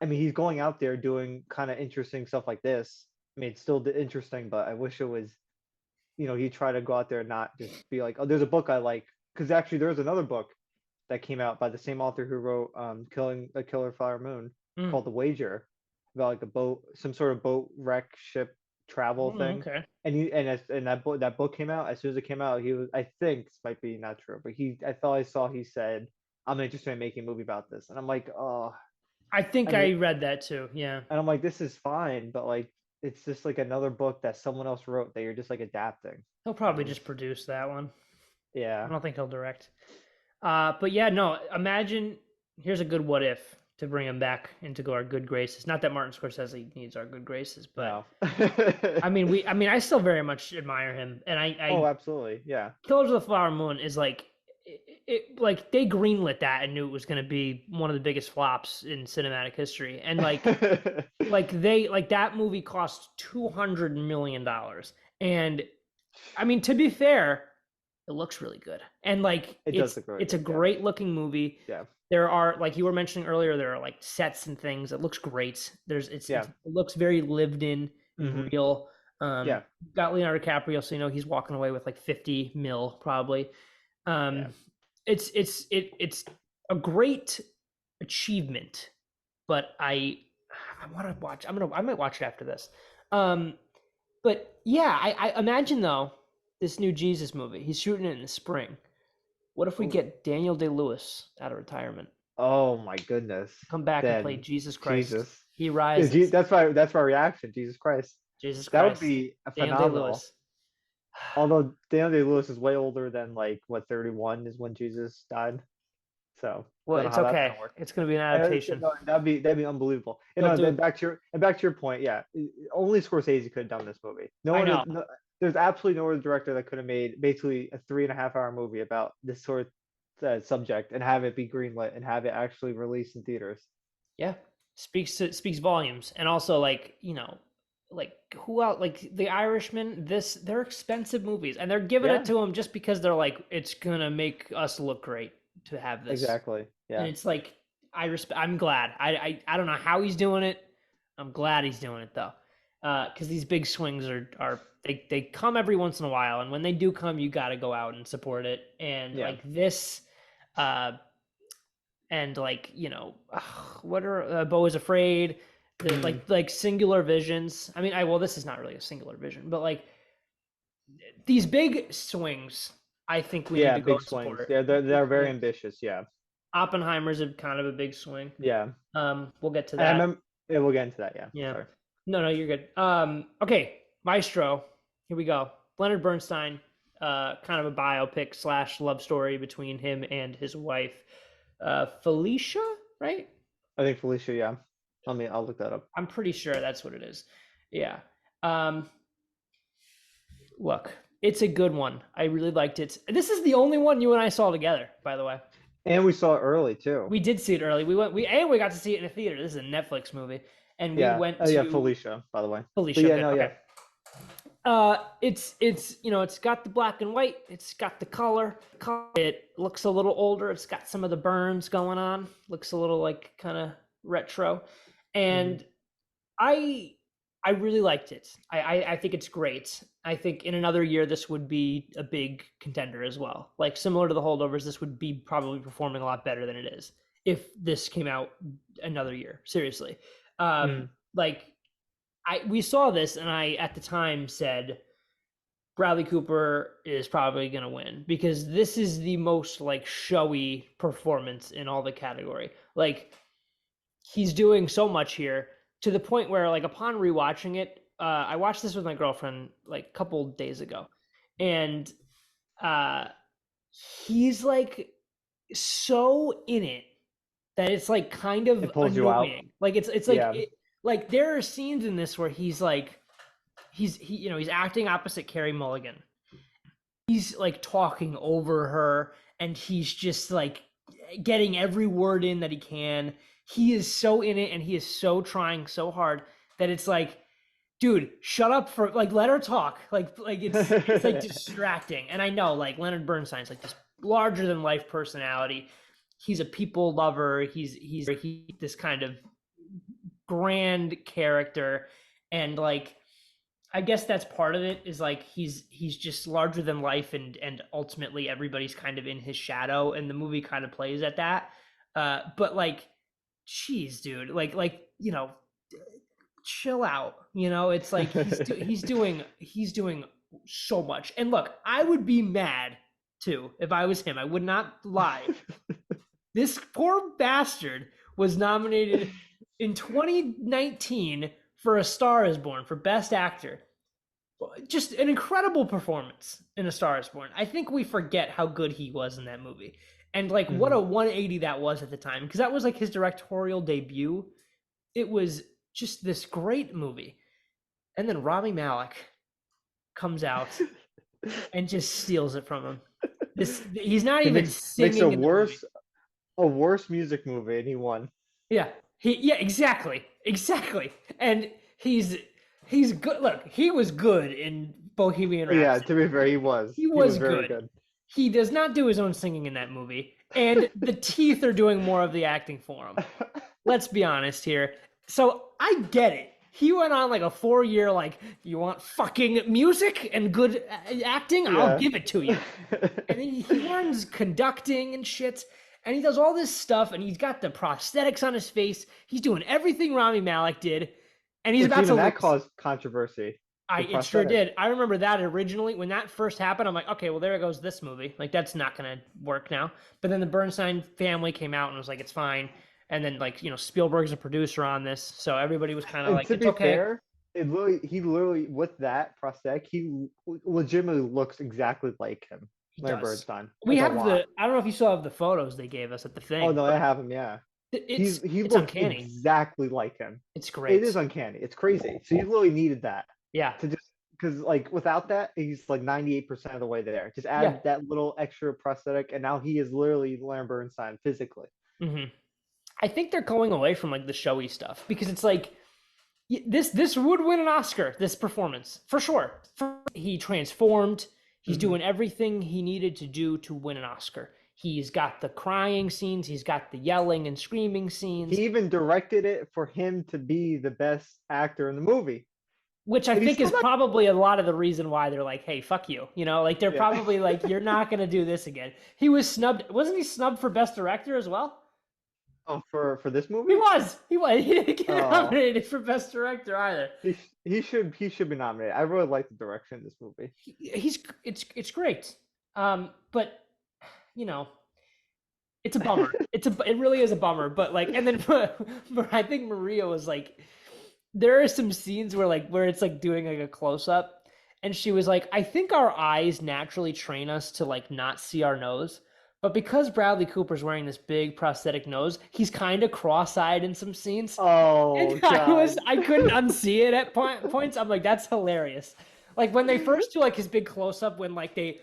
I mean, he's going out there doing kind of interesting stuff like this. I mean, it's still interesting, but I wish it was, he tried to go out there and not just be like, oh, there's a book I like. Because actually, there's another book that came out by the same author who wrote Killing the Killer Flower Moon, Mm. called The Wager, about like a boat, some sort of boat wreck ship travel thing. Okay. And that book came out. As soon as it came out, he was, I think this might be not true, but I thought I saw he said, I'm interested in making a movie about this. And I'm like, oh, I think I mean, I read that too. Yeah. and I'm like, this is fine, but like, it's just like another book that someone else wrote that you're just like adapting. He'll probably just produce that one. I Yeah. don't think he'll direct. But yeah, no. Imagine, here's a good what if to bring him back into our good graces. Not that Martin Scorsese needs our good graces, but No. I still very much admire him, and Oh, absolutely. Yeah. Killers of the Flower Moon is like, like they greenlit that and knew it was going to be one of the biggest flops in cinematic history, and like that movie cost $200 million, and I mean, to be fair, it looks really good. And like It does look really it's a good. Yeah. great looking movie. Yeah. There are, like you were mentioning earlier, there are like sets and things. It looks great. Yeah. It looks very lived in and Hmm. real. Yeah. Got Leonardo DiCaprio, so you know he's walking away with like 50 mil probably. Yeah. Um, it's a great achievement, but I want to watch. I might watch it after this. Um, but yeah, I imagine though this new Jesus movie. He's shooting it in the spring. What if we Oh. get Daniel Day-Lewis out of retirement, Oh my goodness. come back and play Then Jesus Christ? Jesus. He Yeah, rises. that's my reaction. Jesus Christ. Jesus That would Christ. be a Daniel phenomenal. Day-Lewis. Although Daniel Day-Lewis is way older than like what 31 is when Jesus died. So Well, don't know it's how that's okay. gonna work. It's gonna be an adaptation. No, that'd be unbelievable. You They'll know, do then it. back to your point, yeah. Only Scorsese could have done this movie. No I one, know. no, there's absolutely no other director that could have made basically a 3.5 hour movie about this sort of subject and have it be greenlit and have it actually released in theaters. Yeah, speaks volumes. And also, like, you know, like who else? Like The Irishman. They're expensive movies, and they're giving it Yeah, to them just because they're like, it's gonna make us look great to have this. exactly. And Yeah, it's like, I'm glad. I don't know how he's doing it. I'm glad he's doing it though, because these big swings are they come every once in a while, and when they do come, you got to go out and support it. And yeah. like this, uh, and like, you know, what are Beau is Afraid, Mm. like singular visions. I mean, I well, this is not really a singular vision, but like these big swings, I think we need Yeah, to go big swings. support. Yeah, Big they're very swings. ambitious. Yeah, Oppenheimer's a kind of a big swing. yeah. We'll get to And I that. remember. Yeah, we'll get into that. Yeah, Yeah. sorry. No, you're good. Okay, Maestro. Here we go. Leonard Bernstein, kind of a biopic slash love story between him and his wife, Felicia, right? I think Felicia. Yeah, I'll look that up. I'm pretty sure that's what it is. Yeah. Um, Look, it's a good one. I really liked it. This is the only one you and I saw together, by the way. And we saw it early too. We did see it early. We got to see it in a theater. This is a Netflix movie, and we Yeah. went Oh yeah, to Felicia, by the way. But Felicia. yeah, Good. no, yeah. Okay. It's you know, it's got the black and white. It's got the color. It looks a little older. It's got some of the burns going on. Looks a little like kind of retro, Hmm. and I I really liked it. I think it's great. I think in another year this would be a big contender as well. Like similar to the Holdovers, this would be probably performing a lot better than it is if this came out another year. Seriously, Hmm. like we saw this, and I at the time said Bradley Cooper is probably going to win because this is the most like showy performance in all the category. Like he's doing so much here to the point where like upon rewatching it, I watched this with my girlfriend like a couple days ago, and uh, he's like so in it that it's like kind of It pulls you out. annoying. Like it's like Yeah. like there are scenes in this where he's like he's acting opposite Carrie Mulligan. He's like talking over her, and he's just like getting every word in that he can. He is so in it, and he is so trying so hard that it's like, dude, shut up for like let her talk. Like it's like distracting. And I know like Leonard Bernstein's like this larger than life personality. He's a people lover. He's this kind of grand character, and like I guess that's part of it is like he's just larger than life, and ultimately everybody's kind of in his shadow, and the movie kind of plays at that. But like, geez, dude, like you know, chill out. You know, it's like he's doing so much. And look, I would be mad too if I was him. I would not lie. This poor bastard was nominated in 2019 for A Star Is Born for Best Actor. Just an incredible performance in A Star Is Born. I think we forget how good he was in that movie. And like what Hmm. a 180 that was at the time, because that was like his directorial debut. It was just this great movie. And then Rami Malek comes out and just steals it from him. He's not He even makes singing in the movie. a worse music movie, and he won. Yeah. Exactly. Exactly. And he's good. Look, he was good in Bohemian Yeah, Rhapsody. to be fair, He he was was very good. good. He does not do his own singing in that movie, and the teeth are doing more of the acting for him. Let's be honest here. So I get it. He went on like a 4 year, like, you want fucking music and good acting? I'll Yeah. give it to you. And then he learns conducting and shit. And he does all this stuff, and he's got the prosthetics on his face. He's doing everything Rami Malek did, and he's Which about to even that lose. caused controversy. The It sure prosthetic. did. I remember that originally when that first happened. I'm like, okay, well there goes this movie. Like that's not gonna work now. But then the Bernstein family came out and was like, it's fine. And then like Spielberg's a producer on this, so everybody was kind of And like, to it's be okay. fair, he literally with that prosthetic, legitimately looks exactly like him, He Larry does. Bernstein, We like a have lot. I don't know if you still have the photos they gave us at the Oh thing, no, but I have him. Yeah, he it's looks uncanny. exactly like him. It's It is great. uncanny. It's crazy. So you really needed that Yeah. to just because like without that, he's like 98% of the way there. Just Yeah. add that little extra prosthetic, and now he is literally Larry Bernstein physically. hmm I think they're going away from like the showy stuff because it's like this would win an Oscar. This performance for sure. He transformed. He's Hmm. doing everything he needed to do to win an Oscar. He's got the crying scenes. He's got the yelling and screaming scenes, He even directed it for him to be the best actor in the movie, which I and he's think still is not. probably a lot of the reason why they're like, "Hey, fuck you," like they're Yeah. probably like, "You're not gonna do this again." He was snubbed. Wasn't he snubbed for Best Director as well? Oh, for this He movie? was. He was. He didn't get Oh, nominated for Best Director either. he should be nominated. I really like the direction of this movie. He's it's great. But you know, it's a bummer. It really is a bummer. But like, and then I think Maria was like, there are some scenes where it's like doing like a close up, and she was like, I think our eyes naturally train us to like not see our nose. But because Bradley Cooper's wearing this big prosthetic nose, he's kind of cross-eyed in some scenes. Oh And God. I couldn't unsee it at points. I'm like, that's hilarious. Like when they first do like his big close up when like they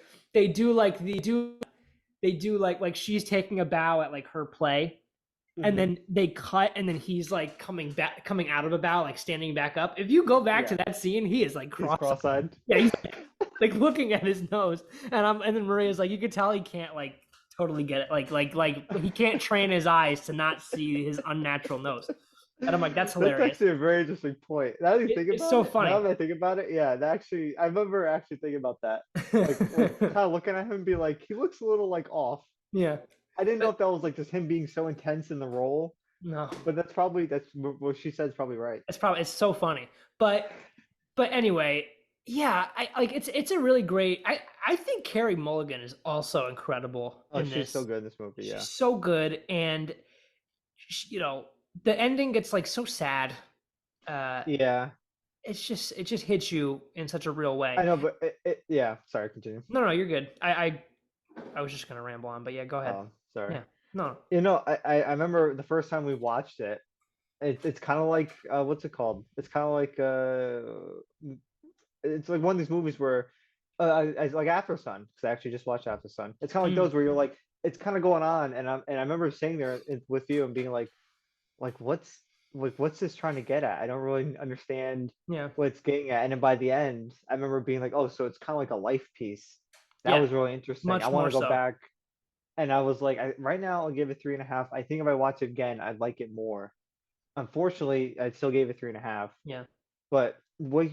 do like they do like she's taking a bow at like her play, and Hmm. then they cut and then he's like coming out of a bow like standing back up. If you go back to Yeah, that scene, he is like he's cross. cross-eyed. Yeah, he's like looking at his nose, and then Maria's like, you could tell he can't like totally get it. Like he can't train his eyes to not see his unnatural nose. And I'm like, that's That's hilarious. actually a very interesting point. Now that you think It's about so it, now funny. that I think about it, yeah, that actually, I remember actually thinking about that. Like kind of looking at him and be like, he looks a little like off. Yeah, I didn't know but if that was like just him being so intense in the role, no, but that's what she said is probably right. it's so funny. But anyway, yeah, I like it's a really great. I think Carrie Mulligan is also incredible Oh, in she's so this. good in this movie. She's Yeah. so good, and the ending gets like so sad. Uh, Yeah, it just hits you in such a real way. I know, but yeah. Sorry, continue. No, you're good. I was just gonna ramble on, but yeah, go ahead. Oh, sorry. Yeah, no, I remember the first time we watched it. It's kind of like what's it called? It's kind of like it's like one of these movies where I like After Sun because I actually just watched After Sun. It's kind of like mm, those where you're like it's kind of going on, and I remember sitting there with you and being like what's this trying to get at? I don't really understand yeah, what it's getting at. And then by the end, I remember being like, oh, so it's kind of like a life piece. That yeah, was really interesting. I much want more to go so. back, and I was like, right now I'll give it 3.5. I think if I watch it again, I'd like it more. Unfortunately, I still gave it 3.5. Yeah, But what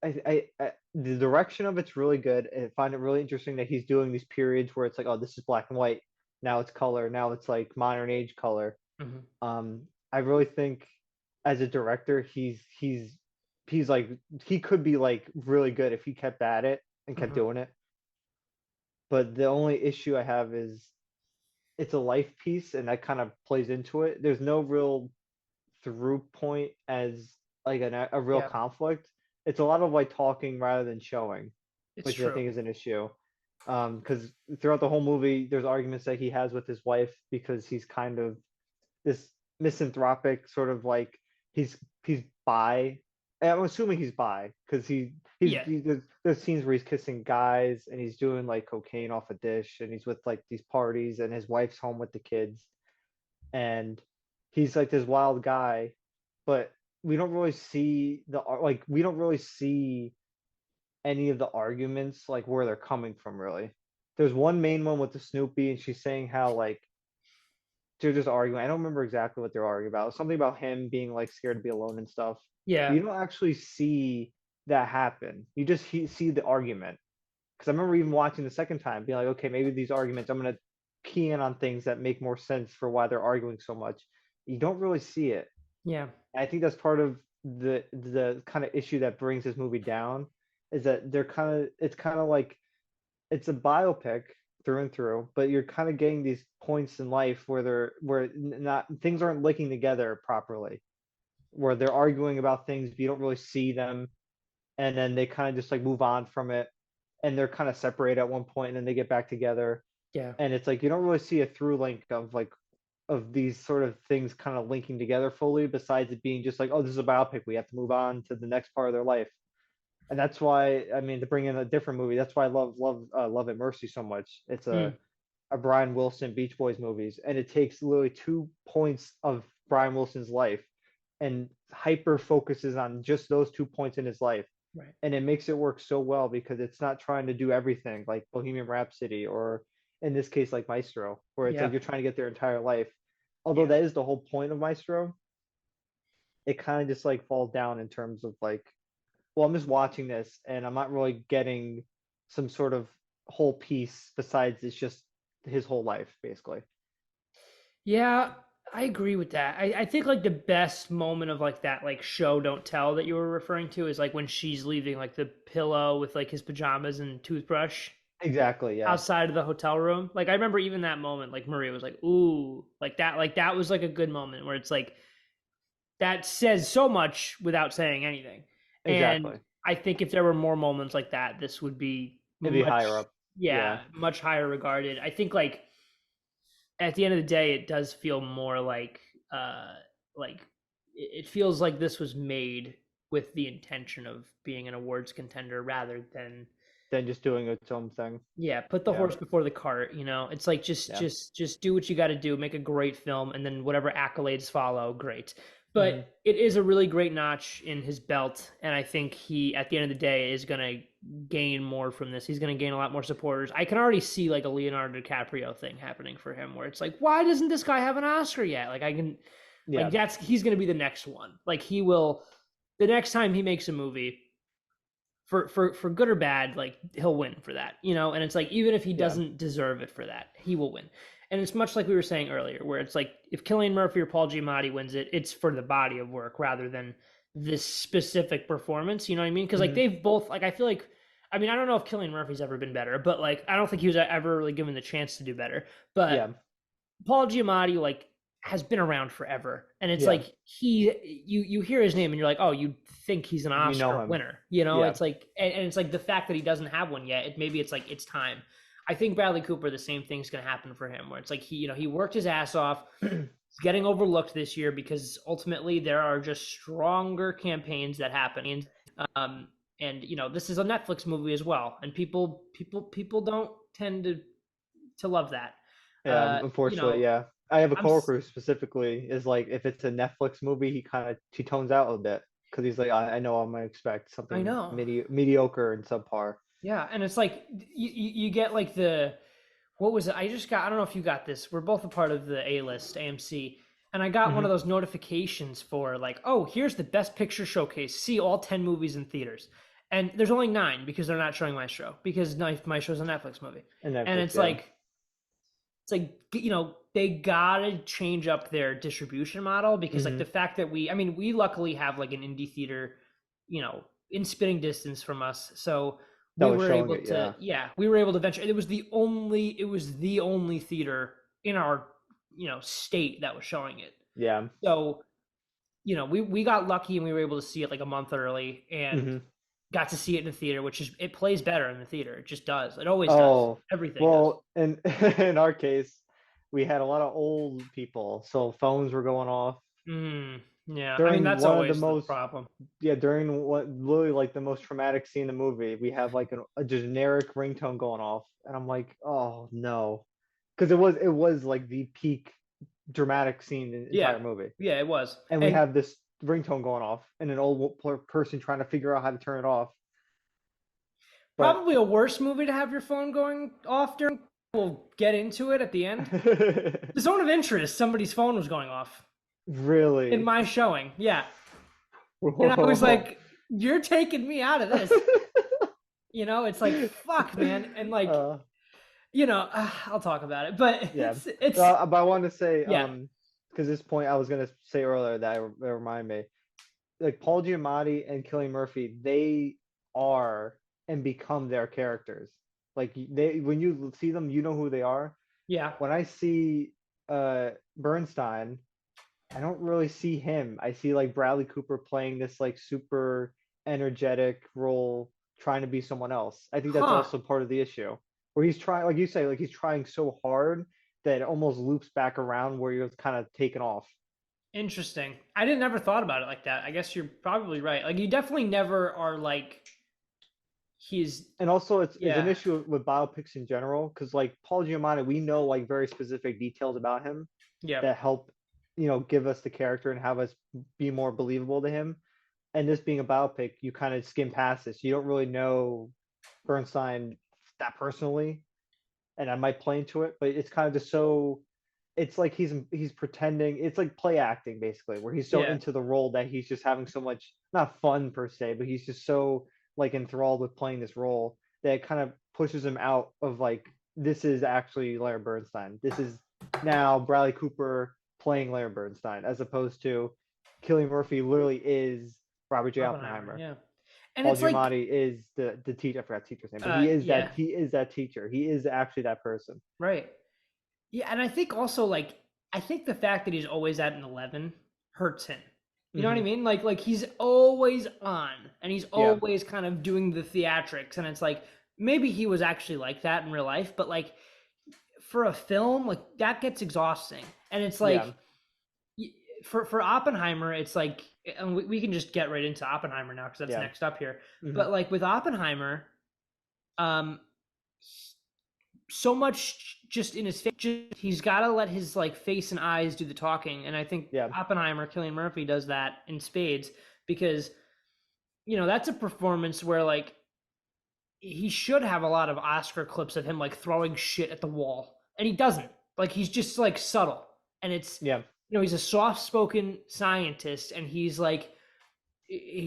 the direction of it's really good. I find it really interesting that he's doing these periods where it's like, oh, this is black and white. Now it's color. Now it's like modern age color. hmm I really think as a director, he's like he could be like really good if he kept at it and kept hmm doing it. But the only issue I have is it's a life piece, and that kind of plays into it. There's no real through point as like a real yeah, conflict. It's a lot of like talking rather than showing, it's which I true. think is an issue. Because throughout the whole movie, there's arguments that he has with his wife because he's kind of this misanthropic sort of like he's bi. I'm assuming he's bi because Yeah, there's scenes where he's kissing guys and he's doing like cocaine off a dish and he's with like these parties and his wife's home with the kids and he's like this wild guy, but we don't really see we don't really see any of the arguments like where they're coming from really. there's one main one with the Snoopy, and she's saying how like they're just arguing. I don't remember exactly what they're arguing about. Something about him being like scared to be alone and stuff. But Yeah, you don't actually see that happen. You just see the argument. Because I remember even watching the second time, being like, okay, maybe these arguments, I'm gonna key in on things that make more sense for why they're arguing so much. You don't really see it. yeah, I think that's part of the kind of issue that brings this movie down, is that they're kind of it's kind of like it's a biopic through and through, but you're kind of getting these points in life where not things aren't linking together properly, where they're arguing about things, but you don't really see them, and then they kind of just like move on from it, and they're kind of separated at one point, and then they get back together, yeah, and it's like you don't really see a through link of like of these sort of things kind of linking together fully, besides it being just like, oh, this is a biopic, we have to move on to the next part of their life. And that's why, I mean, to bring in a different movie, that's why I Love It Mercy so much. It's mm, a Brian Wilson Beach Boys movies, and it takes literally 2 points of Brian Wilson's life and hyper focuses on just those 2 points in his life, right, and it makes it work so well because it's not trying to do everything like Bohemian Rhapsody, or in this case like Maestro, where it's like yeah, you're trying to get their entire life. Although yeah. that is the whole point of Maestro, it kind of just like falls down in terms of like, well, I'm just watching this and I'm not really getting some sort of whole piece besides it's just his whole life, basically. Yeah, I agree with that. I think like the best moment of like that like show don't tell that you were referring to is like when she's leaving like the pillow with like his pajamas and toothbrush Exactly, yeah. outside of the hotel room. Like I remember even that moment, like Maria was like, "Ooh," like that was like a good moment where it's like that says so much without saying anything. And Exactly. I think if there were more moments like that, this would be It'd be higher much, up. yeah, Yeah. much higher regarded. I think like at the end of the day, it does feel more uh like it feels like this was made with the intention of being an awards contender rather than Then just doing its own thing. yeah, put the Yeah. horse before the cart, you know. It's like Yeah. just do what you got to do, make a great film and then whatever accolades follow, great. Hmm. But it is a really great notch in his belt and I think he at the end of the day is going to gain more from this. He's going to gain a lot more supporters. I can already see like a Leonardo DiCaprio thing happening for him where it's like, why doesn't this guy have an Oscar yet? Like I can like Yeah. that's he's going to be the next one. Like he will the next time he makes a movie for good or bad, like he'll win for that, you know. And it's like even if he Yeah. doesn't deserve it for that, he will win. And it's much like we were saying earlier, where it's like if Cillian Murphy or Paul Giamatti wins it, it's for the body of work rather than this specific performance. You know what I mean? Because like Hmm. they've both like I feel like I mean I don't know if Cillian Murphy's ever been better, but like I don't think he was ever really given the chance to do better. But Yeah. Paul Giamatti like has been around forever, and it's Yeah. like you hear his name and you're like, oh, you think he's an You know Oscar him. winner, you know? Yeah. It's like, and it's like the fact that he doesn't have one yet. Maybe it's like it's time. I think Bradley Cooper, the same thing's going to happen for him, where it's like he worked his ass off. He's getting overlooked this year because ultimately there are just stronger campaigns that happen. Um, and this is a Netflix movie as well, and people don't tend to love that. Yeah, You unfortunately, know, yeah. I have a I'm coworker who specifically is like, if it's a Netflix movie, he tones out a bit because he's like, I know I'm gonna expect I something know. mediocre and subpar. Yeah, and it's like you get like the what was it? I just got I don't know if you got this. We're both a part of the A list AMC, and I got one Hmm. of those notifications for like, oh, here's the best picture showcase. See all 10 movies in theaters, and there's only 9 because they're not showing Maestro because Maestro's a Netflix movie, And and Netflix, yeah. it's like they gotta change up their distribution model because like Hmm. the fact that I mean we luckily have like an indie theater in spitting distance from us, so That we was were showing able it, to yeah. we were able to venture. It was the only theater in our state that was showing it, Yeah. so we got lucky and we were able to see it like a month early and Hmm. got to see it in the theater, which is it plays better in the theater. It just does. It always does. Oh, Everything does. well, in in our case, we had a lot of old people, so phones were going off Yeah, I mean during that's one of the always the most, problem. yeah, during what literally like the most traumatic scene in the movie. We have like a generic ringtone going off, and I'm like, oh no, because it was like the peak dramatic scene in the Yeah, entire movie, yeah, it was. and we And have this ringtone going off, and an old person trying to figure out how to turn it off. But Probably a worse movie to have your phone going off during. We'll get into it at the end. The Zone of Interest, somebody's phone was going off in really, my showing. Yeah. And I was whoa. like, you're taking me out of this. It's like, fuck, man. And like, uh, I'll talk about it, but yeah. it's, But I want to say, yeah. because this point I was gonna say earlier that remind me, like Paul Giamatti and Cillian Murphy, they are and become their characters. Like they, when you see them, you know who they are. Yeah. When I see Bernstein, I don't really see him. I see like Bradley Cooper playing this like super energetic role, trying to be someone else. I think that's Huh. also part of the issue, where he's trying, like you say, like he's trying so hard that it almost loops back around where you're kind of taken off. Interesting. I didn't ever thought about it like that. I guess you're probably right. Like you definitely never are like he's And also, it's an yeah. issue with biopics in general, because like Paul Giamatti, we know like very specific details about him Yeah. that help, give us the character and have us be more believable to him. And this being a biopic, you kind of skim past this. You don't really know Bernstein that personally, and I might play into it, but it's kind of just so. It's like he's pretending. It's like play acting basically, where he's so Yeah. into the role that he's just having so much not fun per se, but he's just so like enthralled with playing this role that it kind of pushes him out of like this is actually Larry Bernstein. This is now Bradley Cooper playing Larry Bernstein, as opposed to Cillian Murphy literally is Robert J. Oppenheimer, Oppenheimer. yeah. And Paul it's like Giamatti is the teacher. I forgot the teacher's name, but he is yeah, that teacher. He is actually that person. right. Yeah, and I think also like I think the fact that he's always at an 11 hurts him. You know what I Hmm. mean? Like he's always on and he's Yeah, always kind of doing the theatrics and it's like maybe he was actually like that in real life, but like for a film, like that gets exhausting. And it's yeah, like for Oppenheimer, it's like and we can just get right into Oppenheimer now because that's yeah. next up here. Hmm. But like with Oppenheimer, um so much just in his face. He's got to let his like face and eyes do the talking, and I think Yeah, Oppenheimer, Cillian Murphy does that in spades because that's a performance where like he should have a lot of Oscar clips of him like throwing shit at the wall, and he doesn't. Like he's just like subtle, and it's yeah, he's a soft-spoken scientist, and he's like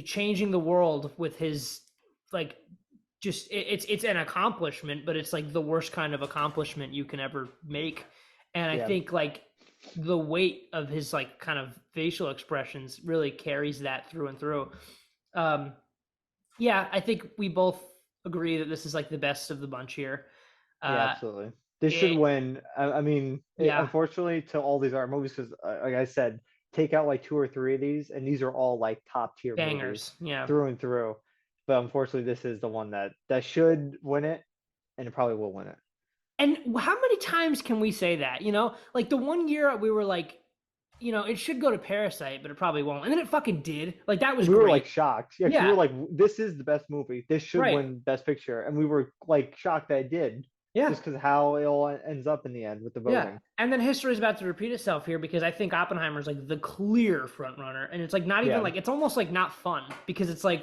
changing the world with his like just it's an accomplishment, but it's like the worst kind of accomplishment you can ever make. And I yeah, think like the weight of his like kind of facial expressions really carries that through and through. Um, yeah, I think we both agree that this is like the best of the bunch here. yeah. Uh, Absolutely. This should it, win. I mean, yeah, unfortunately, to all these art movies, because like I said, take out like two or three of these, and these are all like top tier movies bangers. Yeah. through and through. But unfortunately, this is the one that should win it, and it probably will win it. And how many times can we say that? Like the one year we were like, it should go to Parasite, but it probably won't. And then it fucking did. Like that was We were like great. shocked. Yeah, because we Yeah, were like, this is the best movie. This should right. win Best Picture, and we were like shocked that it did, Yeah, just because how it all ends up in the end with the yeah. voting. And then history is about to repeat itself here because I think Oppenheimer's like the clear front runner, and it's like not even Yeah, like it's almost like not fun because it's yeah, like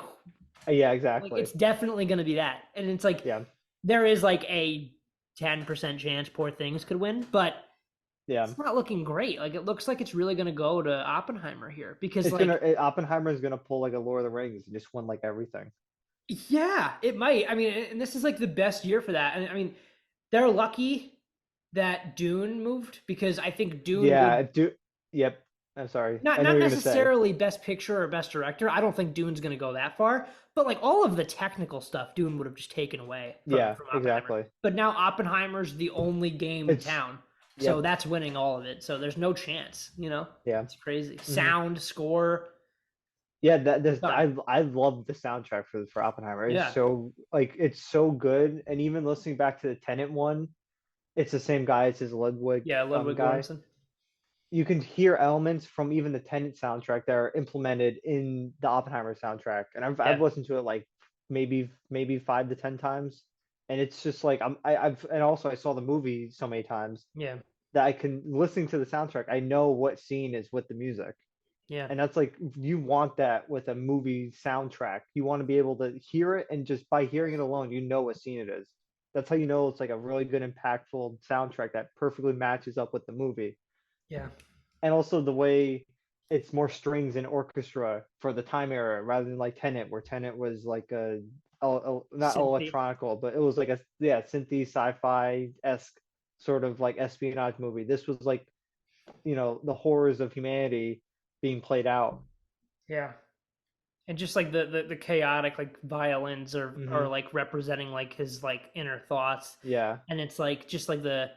exactly. it's definitely going to be that, and it's like Yeah, there is like a 10% chance Poor Things could win, but yeah. it's not looking great. Like it looks like it's really going to go to Oppenheimer here because It's like Oppenheimer is gonna pull like a Lord of the Rings and just win like everything. yeah, it might. I mean, and this is like the best year for that. And I mean, they're lucky that Dune moved because I think Dune Yeah, would do. Yep. I'm sorry. not I know not what you're gonna say. necessarily best picture or best director. I don't think Dune's going to go that far, but like all of the technical stuff Dune would have just taken away Yeah, from Oppenheimer. exactly. But now Oppenheimer's the only game in It's town. So yep. that's winning all of it. So there's no chance. Yeah. It's crazy. Hmm. Sound, score, Yeah, that this done. I love the soundtrack for Oppenheimer. It's Yeah. so like it's so good, and even listening back to the Tenant one, it's the same guy. It's his Ludwig Yeah, Ludwig guy. Göransson. You can hear elements from even the Tenet soundtrack that are implemented in the Oppenheimer soundtrack, and I've Yeah. listened to it like maybe 5 to 10 times, and it's just like I've and also I saw the movie so many times Yeah. that I can listening to the soundtrack. I know what scene is with the music. Yeah. And that's like, you want that with a movie soundtrack. You want to be able to hear it, and just by hearing it alone, you know what scene it is. That's how you know it's like a really good, impactful soundtrack that perfectly matches up with the movie. Yeah. And also the way it's more strings and orchestra for the time era, rather than like Tenet, where Tenet was like not Synthy. electronical, but it was like a, yeah, synthy sci-fi esque sort of like espionage movie. This was like, the horrors of humanity being played out. Yeah. And just like the chaotic like violins are Hmm. like representing like his like inner thoughts, Yeah. and it's like just like the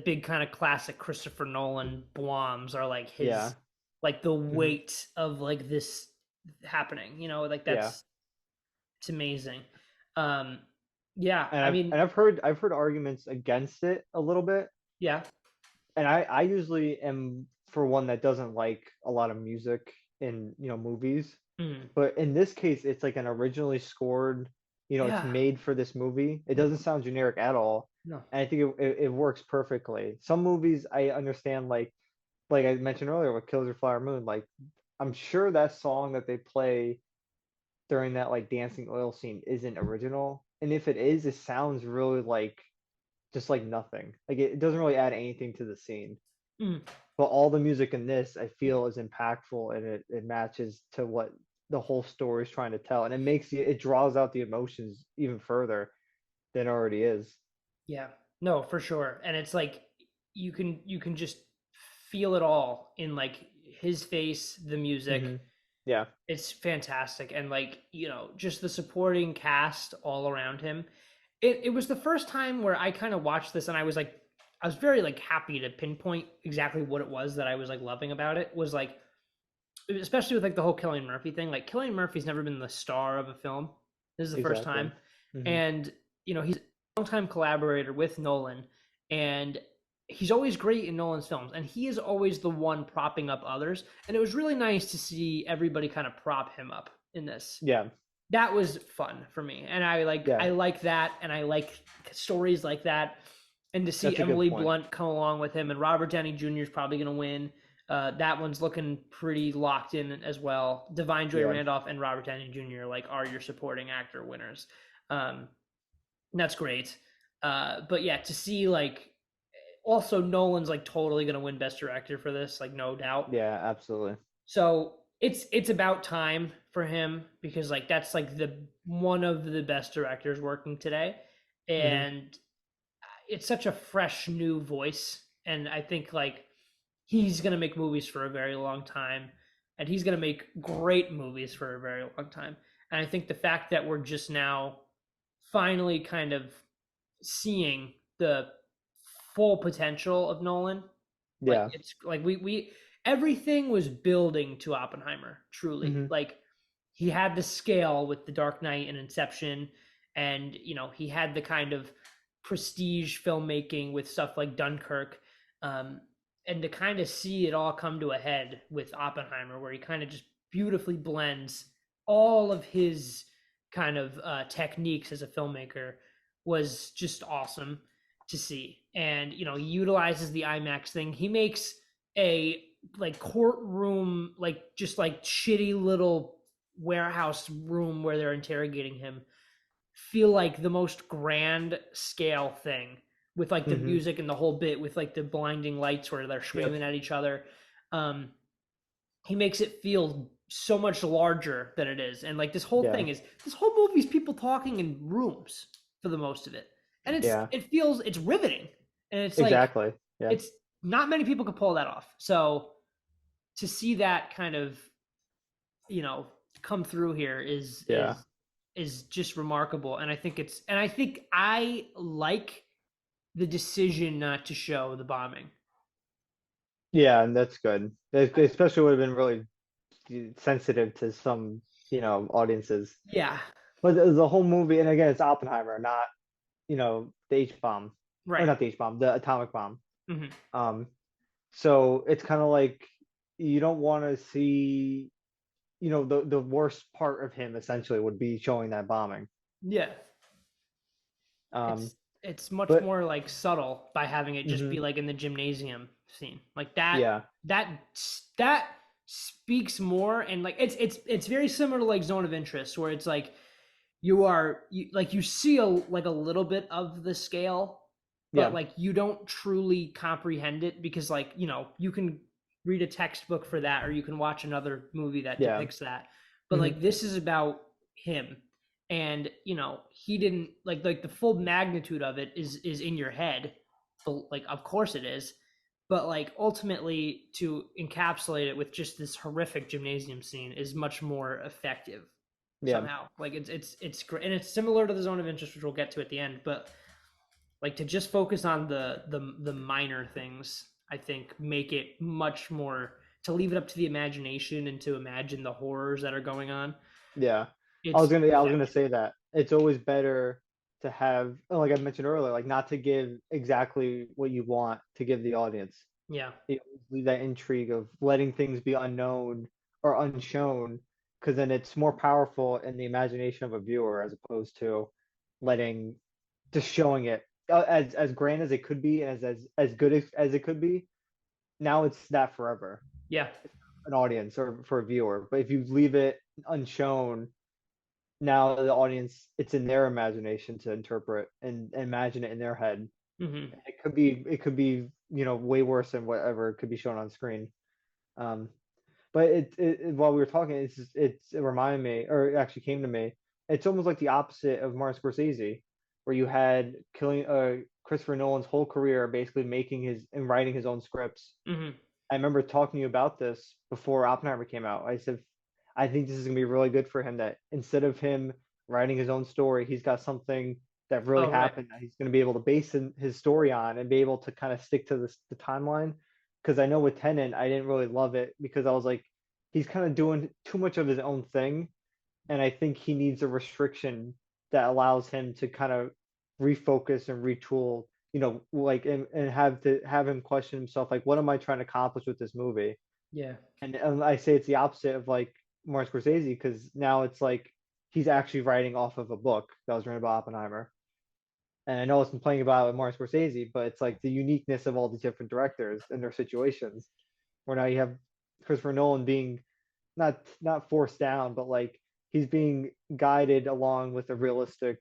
big kind of classic Christopher Nolan bombs are like Yeah. his, like the Hmm. weight of like this happening, like Yeah. that's, it's amazing. um yeah, And I I've mean, and I've heard arguments against it a little bit. yeah. And I usually am for one that doesn't like a lot of music in, movies. Mm, But in this case, it's like an originally scored, it's yeah. made for this movie. It doesn't sound generic at all. No. And I think it works perfectly. Some movies I understand, like I mentioned earlier with Killers of the Flower Moon, like I'm sure that song that they play during that like dancing oil scene isn't original. And if it is, it sounds really like just like nothing. Like it doesn't really add anything to the scene. Mm, But all the music in this I feel is impactful, and it matches to what the whole story is trying to tell, and it draws out the emotions even further than it already is. yeah. No, for sure. And it's like you can just feel it all in like his face, the music. Hmm. Yeah. It's fantastic. And like, just the supporting cast all around him. It was the first time where I kind of watched this and I was very like happy to pinpoint exactly what it was that I was like loving about it. Was like, especially with like the whole Cillian Murphy thing. Like Cillian Murphy's never been the star of a film. This is the first Exactly. time. Hmm. And he's a longtime collaborator with Nolan, and he's always great in Nolan's films, and he is always the one propping up others. And it was really nice to see everybody kind of prop him up in this. Yeah. That was fun for me, and Yeah. I like that, and I like stories like that. And to see That's a good Emily point. Blunt come along with him, and Robert Downey Jr. is probably going to win. That one's looking pretty locked in as well. Divine Joy Yeah. Randolph and Robert Downey Jr. like are your supporting actor winners. Um, that's great. But yeah, to see like also Nolan's like totally going to win Best Director for this, like no doubt. Yeah, absolutely. So it's about time for him, because like that's like the one of the best directors working today, Hmm. and it's such a fresh new voice, and I think like he's gonna make movies for a very long time, and he's gonna make great movies for a very long time. And I think the fact that we're just now finally kind of seeing the full potential of Nolan, like Yeah. it's like we everything was building to Oppenheimer, truly. Hmm. Like he had the scale with The Dark Knight and Inception, and he had the kind of prestige filmmaking with stuff like Dunkirk. Um, and to kind of see it all come to a head with Oppenheimer, where he kind of just beautifully blends all of his kind of techniques as a filmmaker, was just awesome to see. And he utilizes the IMAX thing. He makes a like courtroom, like just like shitty little warehouse room where they're interrogating him, feel like the most grand scale thing, with like the Hmm. music and the whole bit with like the blinding lights where they're Yep. screaming at each other. um he makes it feel so much larger than it is. And like Yeah. this whole movie is people talking in rooms for the most of it, and Yeah. it's riveting, and it's like Exactly. Yeah. it's not many people could pull that off. So to see that kind of you know come through here Yeah. is just remarkable. And I think I like the decision not to show the bombing. Yeah, and that's good. It especially would have been really sensitive to some, audiences. Yeah. But the whole movie, and again, it's Oppenheimer, not, the H bomb, or Right. not the H bomb, the atomic bomb. Hmm. Um, so it's kind of like you don't want to see, the worst part of him essentially would be showing that bombing. Yeah. Um, It's much but more like subtle by having it just mhm, be like in the gymnasium scene, like that yeah, that that speaks more, and like it's very similar to like Zone of Interest, where it's like you see a little bit of the scale, but Yeah. like you don't truly comprehend it, because like you can read a textbook for that, or you can watch another movie that Yeah. depicts that, but Hmm. like this is about him, and he didn't like the full magnitude of it is in your head, but like of course it is, but like ultimately to encapsulate it with just this horrific gymnasium scene is much more effective Yeah. somehow. Like it's great, and it's similar to the Zone of Interest, which we'll get to at the end, but like to just focus on the minor things, I think make it much more, to leave it up to the imagination and to imagine the horrors that are going on. Yeah. It's I was gonna effective. say that it's always better to have, like I mentioned earlier, like not to give exactly what you want to give the audience. Yeah. You leave that intrigue of letting things be unknown or unshown, because then it's more powerful in the imagination of a viewer as opposed to letting just showing it as grand as it could be, and as good as it could be. Now it's that forever, Yeah. an audience or for a viewer. But if you leave it unshown, now the audience, it's in their imagination to interpret and imagine it in their head. Hmm. It could be way worse than whatever could be shown on screen. Um, but while we were talking, it reminded me, or it actually came to me. It's almost like the opposite of Martin Scorsese, where you had killing Christopher Nolan's whole career basically making his and writing his own scripts. Hmm. I remember talking to you about this before Oppenheimer came out. I said, I think this is gonna be really good for him, that instead of him writing his own story, he's got something that really Oh, right. happened that he's gonna be able to base his story on and be able to kind of stick to the timeline. Because I know with Tenet, I didn't really love it because I was like, he's kind of doing too much of his own thing, and I think he needs a restriction that allows him to kind of refocus and retool, like and have him question himself, like, what am I trying to accomplish with this movie? Yeah. And I say it's the opposite of like Martin Scorsese, because now it's like he's actually writing off of a book that was written about Oppenheimer. And I know it's complaining about it with Martin Scorsese, but it's like the uniqueness of all these different directors and their situations. Where now you have Christopher Nolan being not forced down, but like he's being guided along with a realistic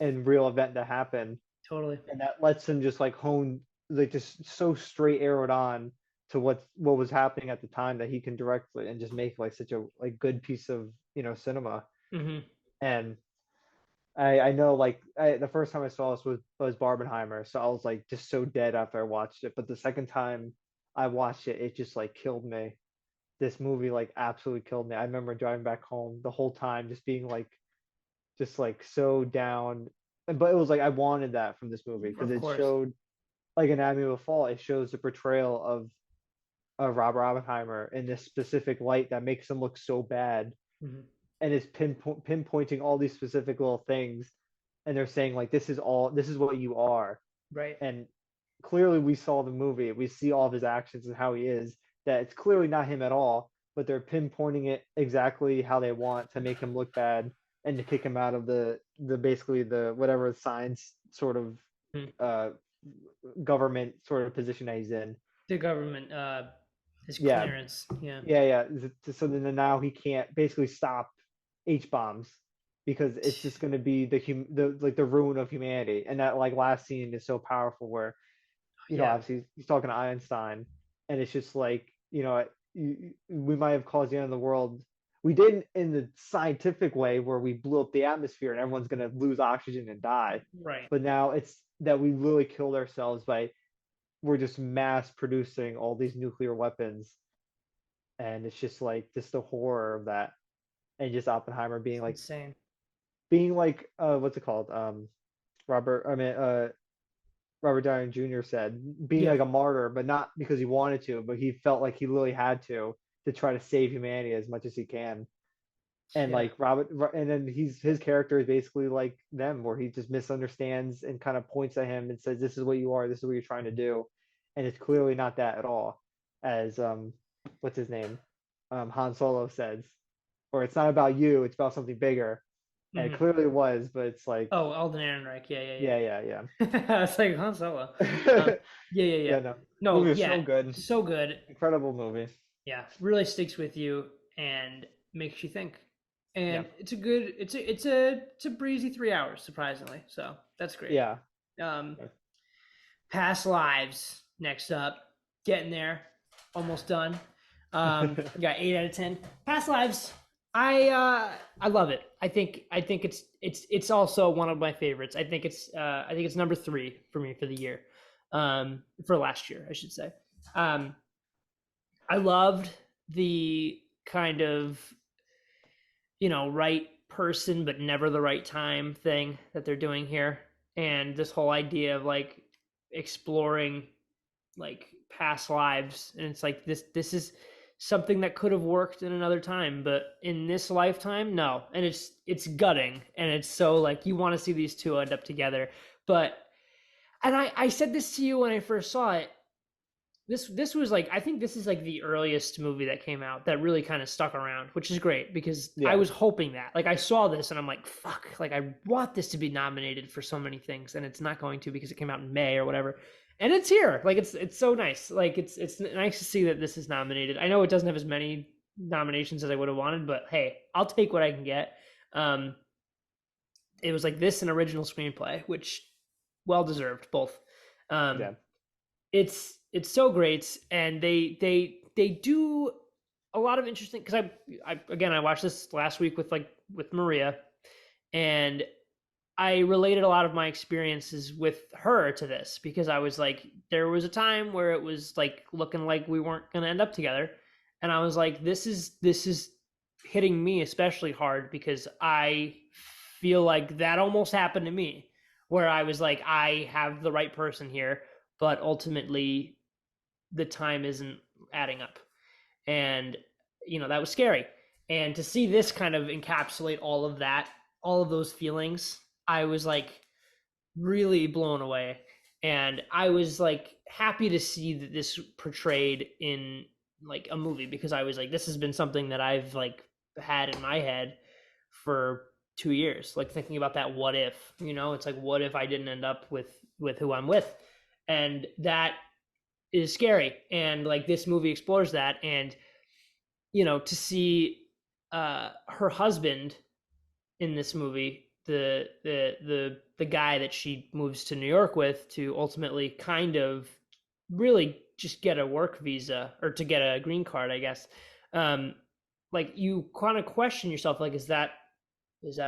and real event that happened, Totally. and that lets him just like hone, like just so straight arrowed on to what was happening at the time, that he can direct it and just make like such a like good piece of cinema. Hmm. And I know like the first time I saw this was Barbenheimer, so I was like just so dead after I watched it. But the second time I watched it, it just like killed me. This movie like absolutely killed me. I remember driving back home the whole time, just being like just like so down. But it was like I wanted that from this movie because Of it course. showed, like Anatomy of a Fall, it shows the portrayal of Robert Oppenheimer in this specific light that makes him look so bad, Hmm. and is pinpointing all these specific little things, and they're saying like this is what you are. Right. And clearly we saw the movie, we see all of his actions and how he is, that it's clearly not him at all, but they're pinpointing it exactly how they want to make him look bad and to kick him out of the basically the whatever science sort of Mhm. uh government sort of position that he's in. The government, his Yeah, clearance. Yeah. yeah. So then now he can't basically stop H bombs because it's just going to be the like the ruin of humanity. And that like last scene is so powerful, where Yeah. obviously he's talking to Einstein, and it's just like, we might have caused the end of the world. We didn't in the scientific way where we blew up the atmosphere and everyone's going to lose oxygen and die. Right. But now it's that we really killed ourselves by we're just mass producing all these nuclear weapons. And it's just like just the horror of that. And just Oppenheimer It's insane. being like what's it called? Robert I mean Robert Downey Jr. said, being Yeah. like a martyr, but not because he wanted to, but he felt like he really had to try to save humanity as much as he can. And Yeah. like and then his character is basically like them, where he just misunderstands and kind of points at him and says, "This is what you are. This is what you're trying to do," and it's clearly not that at all. As what's his name, Han Solo says, or it's not about you, it's about something bigger, and it Hmm. clearly was, but it's like, Oh, Alden Ehrenreich. Yeah, yeah, yeah, yeah, yeah. It's like Han Solo. yeah. Yeah, yeah, yeah. Yeah, no, No, movie was yeah, so good, so good. incredible movie. Yeah, really sticks with you and makes you think. Yeah. And it's a good, it's a breezy 3 hours, surprisingly. So that's great. Yeah. Um, Past lives next up, getting there, almost done. Got 8 out of 10. Past lives, I love it. I think it's also one of my favorites. I think it's number 3 for me for the year, for last year I should say. Um, I loved the kind of, right person but never the right time thing that they're doing here, and this whole idea of like exploring like past lives, and it's like this is something that could have worked in another time, but in this lifetime, no. And it's gutting, and it's so like you want to see these two end up together. But and I said this to you when I first saw it. This was like, I think this is like the earliest movie that came out that really kind of stuck around, which is great because I Yeah. was hoping that, like, I saw this and I'm like, fuck, like I want this to be nominated for so many things, and it's not going to because it came out in May or whatever, and it's here. Like it's so nice. Like it's nice to see that this is nominated. I know it doesn't have as many nominations as I would have wanted, but hey, I'll take what I can get. Um, it was like this and original screenplay, which well deserved both. Um, Yeah. it's so great, and they do a lot of interesting, because I again I watched this last week with Maria, and I related a lot of my experiences with her to this, because I was like, there was a time where it was like looking like we weren't going to end up together, and I was like, this is hitting me especially hard because I feel like that almost happened to me, where I was like, I have the right person here, but ultimately the time isn't adding up. And that was scary, and to see this kind of encapsulate all of that, all of those feelings, I was like really blown away. And I was like happy to see that this portrayed in like a movie, because I was like, this has been something that I've like had in my head for 2 years, like thinking about that what if, it's like, what if I didn't end up with who I'm with? And that is scary, and like this movie explores that. And to see her husband in this movie, the guy that she moves to New York with to ultimately kind of really just get a work visa, or to get a green card, I guess. um like you kind of question yourself, like, is that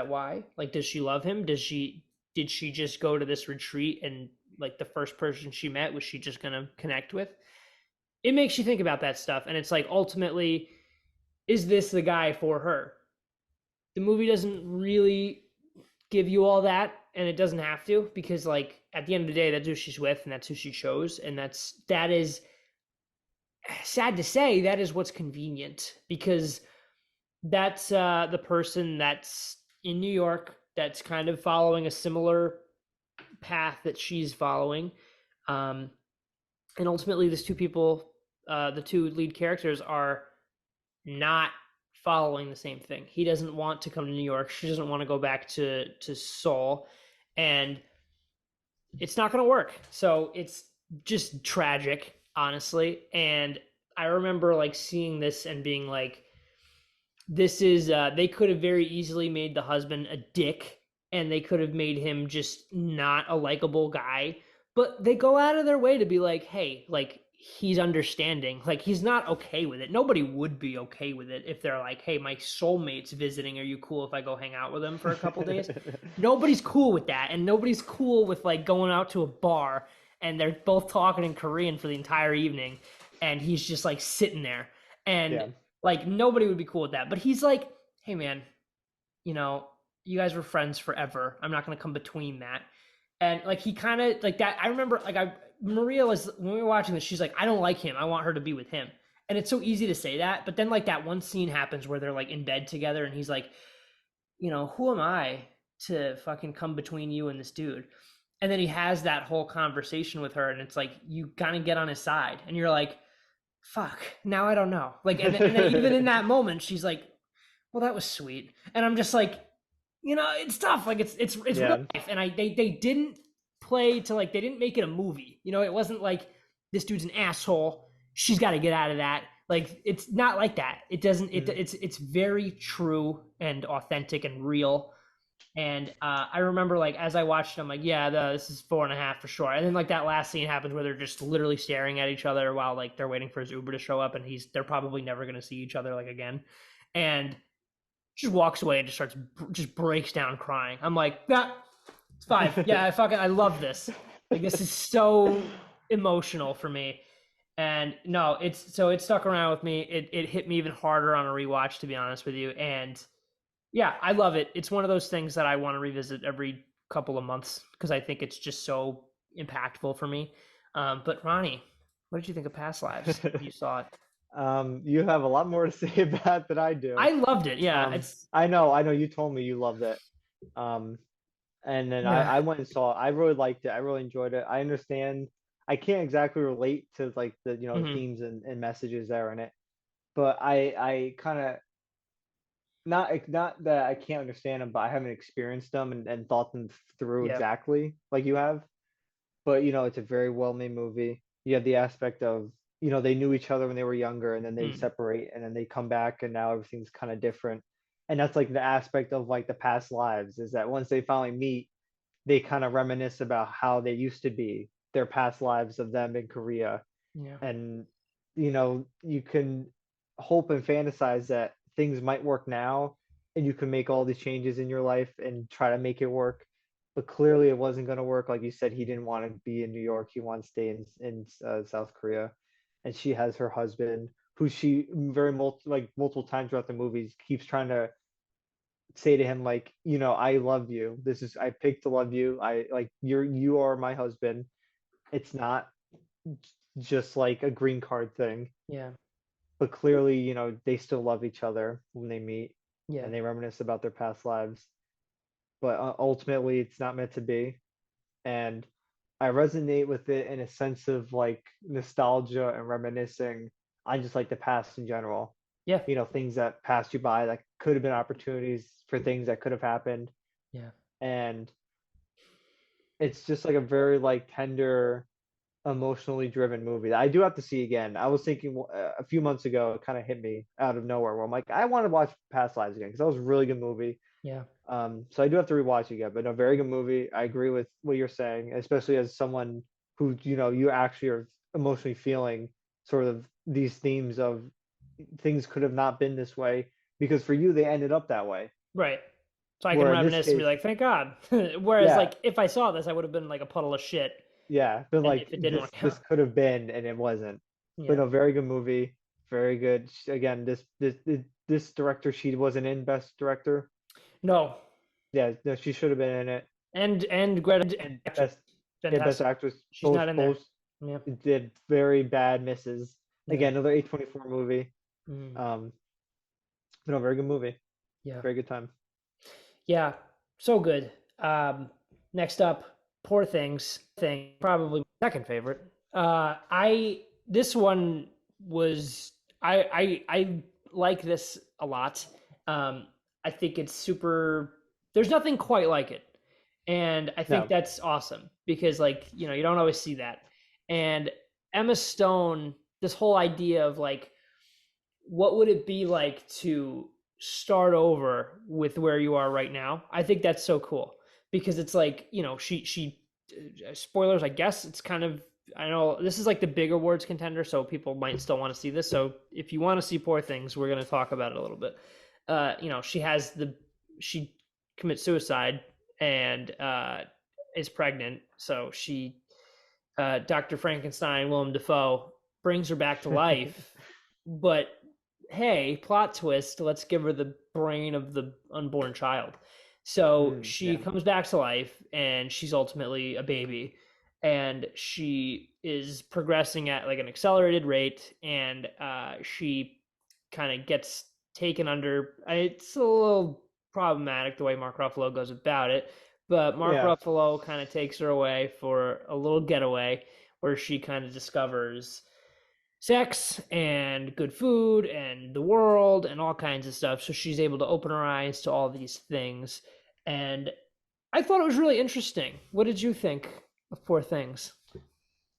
why? Like, does she love him? Did she just go to this retreat, and like the first person she met was she just gonna connect with? It makes you think about that stuff, and it's like, ultimately, is this the guy for her? The movie doesn't really give you all that, and it doesn't have to, because like at the end of the day, that's who she's with and that's who she chose, and that is sad to say, that is what's convenient, because that's the person that's in New York, that's kind of following a similar path that she's following. um and ultimately, these two people, the two lead characters, are not following the same thing. He doesn't want to come to New York. She doesn't want to go back to Seoul, and it's not going to work. So it's just tragic, honestly. And I remember like seeing this and being like, this is they could have very easily made the husband a dick, and they could have made him just not a likable guy, but they go out of their way to be like, hey, like, he's understanding, like he's not okay with it. Nobody would be okay with it if they're like, hey, my soulmate's visiting, are you cool if I go hang out with him for a couple days? Nobody's cool with that, and nobody's cool with like going out to a bar and they're both talking in Korean for the entire evening, and he's just like sitting there. And Yeah. like nobody would be cool with that. But he's like, hey man, you know, you guys were friends forever. I'm not gonna come between that. And like he kind of like that. I remember like Maria was, when we were watching this, she's like, I don't like him. I want her to be with him. And it's so easy to say that, but then like that one scene happens where they're like in bed together, and he's like, who am I to fucking come between you and this dude? And then he has that whole conversation with her, and it's like you kind of get on his side, and you're like, fuck, now I don't know. Like, and then even in that moment, she's like, well, that was sweet. And I'm just like, it's tough. Like it's Yeah. real life. And they didn't play to like, they didn't make it a movie. It wasn't like this dude's an asshole, she's got to get out of that. Like it's not like that. It doesn't. It's very true and authentic and real. And I remember like as I watched them, like yeah, this is 4.5 for sure. And then like that last scene happens where they're just literally staring at each other while like they're waiting for his Uber to show up, and they're probably never gonna see each other like again. And just walks away and just breaks down crying. I'm like, that it's 5. Yeah, I love this. Like this is so emotional for me. And no, it stuck around with me. It hit me even harder on a rewatch, to be honest with you. And yeah, I love it. It's one of those things that I want to revisit every couple of months because I think it's just so impactful for me. But Ronnie, what did you think of Past Lives? You saw it. You have a lot more to say about than I do. I loved it. Yeah, it's I know. You told me you loved it. Um, and then yeah. I went and saw it. I really liked it. I really enjoyed it. I understand. I can't exactly relate to like the Mhm. themes and messages that are in it, but I kind of not that I can't understand them, but I haven't experienced them and thought them through Yeah. exactly like you have. But it's a very well made movie. You have the aspect of they knew each other when they were younger, and then they Mm. separate, and then they come back, and now everything's kind of different. And that's like the aspect of like the past lives is that once they finally meet, they kind of reminisce about how they used to be, their past lives of them in Korea. Yeah. And you can hope and fantasize that things might work now, and you can make all these changes in your life and try to make it work. But clearly it wasn't going to work. Like you said, he didn't want to be in New York. He wanted to stay in South Korea. And she has her husband, who she multiple times throughout the movies keeps trying to say to him, like, I love you. I picked to love you. I like you are my husband. It's not just like a green card thing, Yeah. but clearly, they still love each other when they meet, Yeah. and they reminisce about their past lives. But ultimately, it's not meant to be. And I resonate with it in a sense of like nostalgia and reminiscing on just like the past in general. Yeah. Things that passed you by that could have been opportunities for things that could have happened. Yeah. And it's just like a very like tender, emotionally driven movie that I do have to see again. I was thinking a few months ago, it kind of hit me out of nowhere where I'm like, I want to watch Past Lives again because that was a really good movie. Yeah. So I do have to rewatch it again, but no, very good movie. I agree with what you're saying, especially as someone who, you actually are emotionally feeling sort of these themes of things could have not been this way because for you, they ended up that way. Right. So I can Where in this reminisce and be case, like, thank God. Whereas yeah, like if I saw this, I would have been like a puddle of shit yeah, but and like if it didn't this work this out. could have been and it wasn't. But Yeah. no, very good movie, very good. Again, this director, she wasn't in Best Director. No. Yeah, no, she should have been in it. And Greta And actress, Best fantastic. Actress, She's both not in there. both Yeah. did very bad misses. Yeah. Again, another A24 movie. Mm. Um, but no, very good movie, Yeah. very good time. Yeah. So good. Next up, Poor Things. Probably my second favorite. I this one was I like this a lot. Um, I think it's super. There's nothing quite like it, and I think No, that's awesome because like you don't always see that. And Emma Stone, this whole idea of like what would it be like to start over with where you are right now? I think that's so cool because it's like, she spoilers, I guess it's kind of I know this is like the big awards contender, so people might still want to see this. So if you want to see Poor Things, we're going to talk about it a little bit. She commits suicide and is pregnant, so Dr. Frankenstein, Willem Dafoe, brings her back to life, but hey, plot twist, let's give her the brain of the unborn child. So she yeah, comes back to life and she's ultimately a baby and she is progressing at like an accelerated rate and she kind of gets taken under it's a little problematic the way Mark Ruffalo goes about it, but Mark yeah, Ruffalo kind of takes her away for a little getaway where she kind of discovers sex and good food and the world and all kinds of stuff. So she's able to open her eyes to all these things. And I thought it was really interesting. What did you think of Poor Things?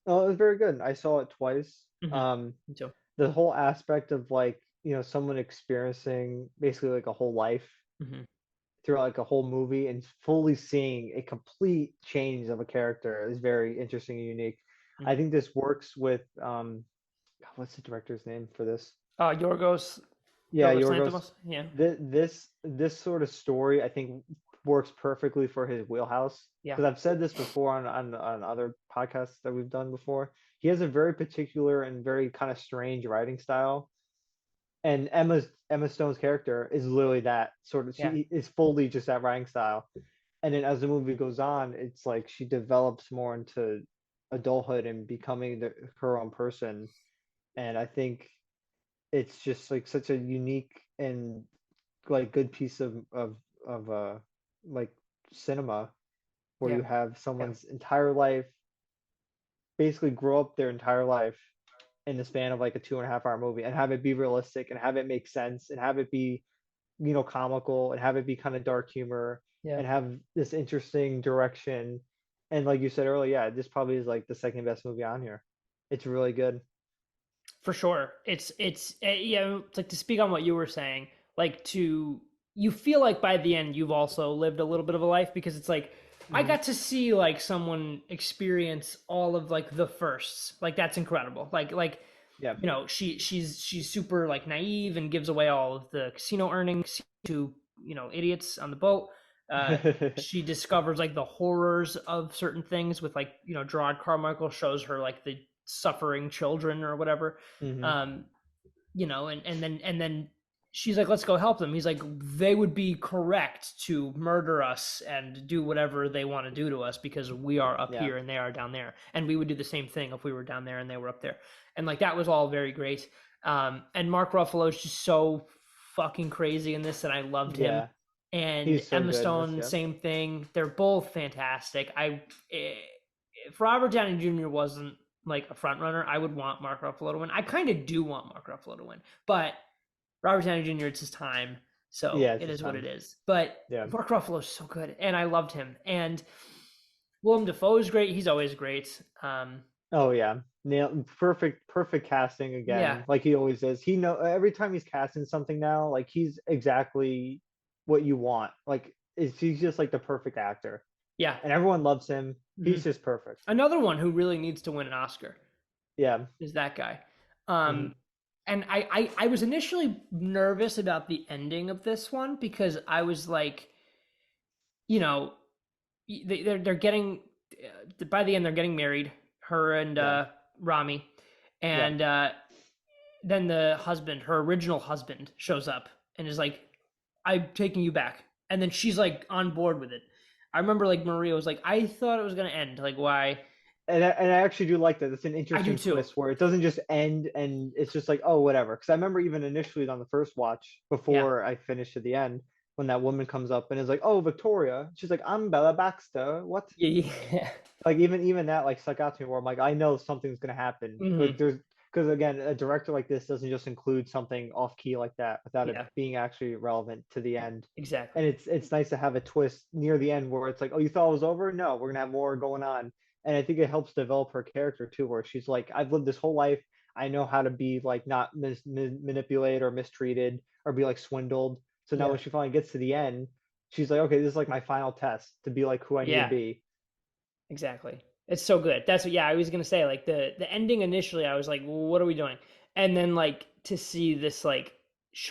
oh, it was very good. I saw it twice. Mm-hmm. Me too. the whole aspect of like, someone experiencing basically like a whole life Hmm. through like a whole movie and fully seeing a complete change of a character is very interesting and unique. I Hmm. think this works with God, what's the director's name for this? Yorgos Yeah, Yorgos Yorgos. Lanthimos. Yeah, This sort of story I think works perfectly for his wheelhouse. yeah, Because I've said this before on other podcasts that we've done before. He has a very particular and very kind of strange writing style, and Emma Stone's character is literally that sort of. yeah. She is fully just that writing style. And then as the movie goes on, it's like she develops more into adulthood and becoming her own person. And I think it's just like such a unique and like good piece of like cinema where Yeah. you have Yeah. someone's entire life basically grow up their entire life in the span of like a 2.5 hour movie and have it be realistic and have it make sense and have it be comical and have it be kind of dark humor Yeah. and have this interesting direction. And like you said earlier, yeah, this probably is like the second best movie on here. It's really good. For sure. Yeah, it's like to speak on what you were saying, like to you feel like by the end you've also lived a little bit of a life because it's like I Hmm. got to see like someone experience all of like the firsts. Like that's incredible. Like Yeah. she's super like naive and gives away all of the casino earnings to, idiots on the boat. Uh she discovers like the horrors of certain things with like, Gerard Carmichael shows her like the suffering children or whatever. Hmm. um and then she's like, let's go help them. He's like, they would be correct to murder us and do whatever they want to do to us because we are up Yeah. here and they are down there, and we would do the same thing if we were down there and they were up there. And like that was all very great. And Mark Ruffalo is just so fucking crazy in this, and I loved him. Yeah. And He's so Emma good in this. Stone, Yeah. same thing. They're both fantastic. If Robert Downey Jr. wasn't like a front runner, I would want Mark Ruffalo to win. I kind of do want Mark Ruffalo to win, but Robert Downey Jr. It's his time, so Yeah, it's it his is what it time. is. But Yeah. Mark Ruffalo is so good, and I loved him. And Willem Dafoe is great. He's always great. Oh yeah. Perfect casting Yeah, again, like he always is. He know every time he's casting something now, like he's exactly what you want. Like he's just like the perfect actor. yeah. And everyone loves him. Hmm. He's just perfect. Another one who really needs to win an Oscar Yeah. is that guy. Hmm. And I was initially nervous about the ending of this one because I was like, you know, they're getting by the end they're getting married, her and Yeah. Rami, Yeah. and then the husband, her original husband, shows up and is like, "I'm taking you back," and then she's like on board with it. I remember like Maria was like, "I thought it was gonna end. Like, why?" And I actually do like that. It's an I do interesting too. twist where it doesn't just end and it's just like, oh, whatever. Because I remember even initially on the first watch, Yeah, before I finished to the end, when that woman comes up and is like, oh, Victoria. She's like, I'm Bella Baxter. What? yeah, yeah. Like even that like stuck out to me where I'm like, I know something's gonna happen. Like Hmm. there's because again, a director like this doesn't just include something off key like that without it Yeah, being actually relevant to the end. And exactly. it's nice to have a twist near the end where it's like, oh, you thought it was over? No, we're gonna have more going on. And I think it helps develop her character too, where she's like, I've lived this whole life. I know how to be like not manipulated or mistreated or be like swindled. So now Yeah, when she finally gets to the end, she's like, okay, this is like my final test to be like who I need to yeah. be. Exactly. It's so good. That's what, yeah, I was gonna say, like the ending initially, I was like, well, what are we doing? And then like to see this like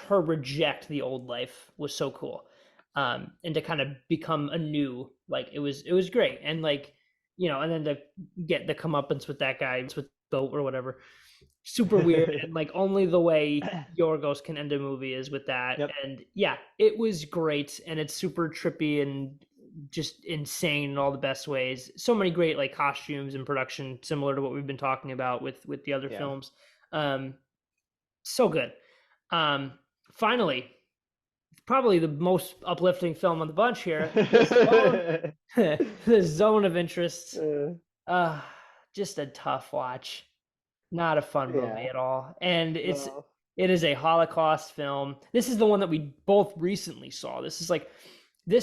her reject the old life was so cool. And to kind of become anew, like it was great. And like, and then to get the comeuppance with that guy with boat or whatever. Super weird, and like only the way Yorgos can end a movie is with that. Yep. And yeah, it was great, and it's super trippy and just insane in all the best ways. So many great like costumes and production, similar to what we've been talking about with the other Yeah. films. Um, so good. Um, Finally, probably the most uplifting film on the bunch here, the zone of interest. Uh, Uh, just a tough watch, not a fun movie yeah. at all. And No. it is a Holocaust film. This is the one that we both recently saw. This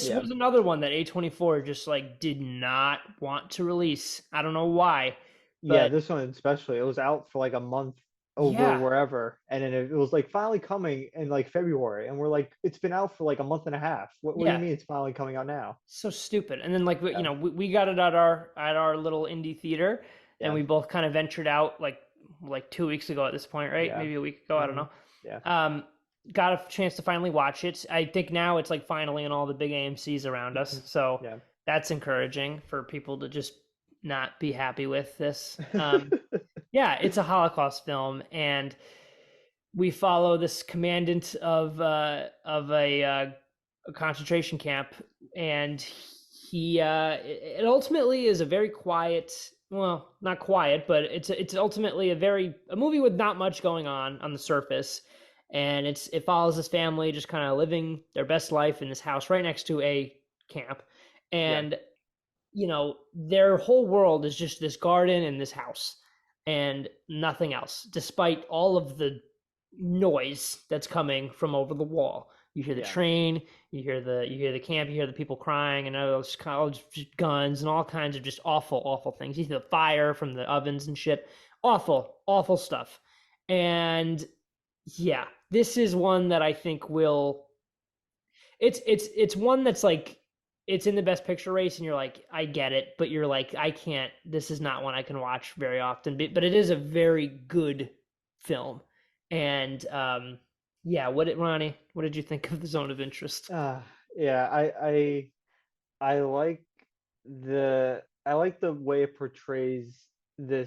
Yeah. was another one that A24 just like did not want to release. I don't know why, Yeah, but this one especially. It was out for like a month over Yeah. wherever, and then it was like finally coming in like February, and we're like, it's been out for like a month and a half. What do you Yeah. mean it's finally coming out now? So stupid. And then like Yeah, we got it at our little indie theater, and yeah, we both kind of ventured out like 2 weeks ago at this point, right? yeah. Maybe a week ago, I don't Hmm. know. Yeah. Um, got a chance to finally watch it. I think now it's like finally in all the big AMC's around us. Mhm. So Yeah. that's encouraging for people to just not be happy with this. Yeah, it's a Holocaust film, and we follow this commandant of a concentration camp, and it ultimately is a very quiet, well, not quiet, but it's ultimately a movie with not much going on the surface, and it follows this family just kind of living their best life in this house right next to a camp, Yeah. and their whole world is just this garden and this house and nothing else, despite all of the noise that's coming from over the wall. You hear the Yeah. train, you hear the camp, you hear the people crying, and all those just guns and all kinds of just awful, awful things. You hear the fire from the ovens and shit. Awful, awful stuff. And yeah, this is one that I think will it's one that's like it's in the best picture race, and you're like, I get it, but you're like, I can't, this is not one I can watch very often, but it is a very good film. And yeah, Ronnie, what did you think of the Zone of Interest? uh, yeah, I like the way it portrays I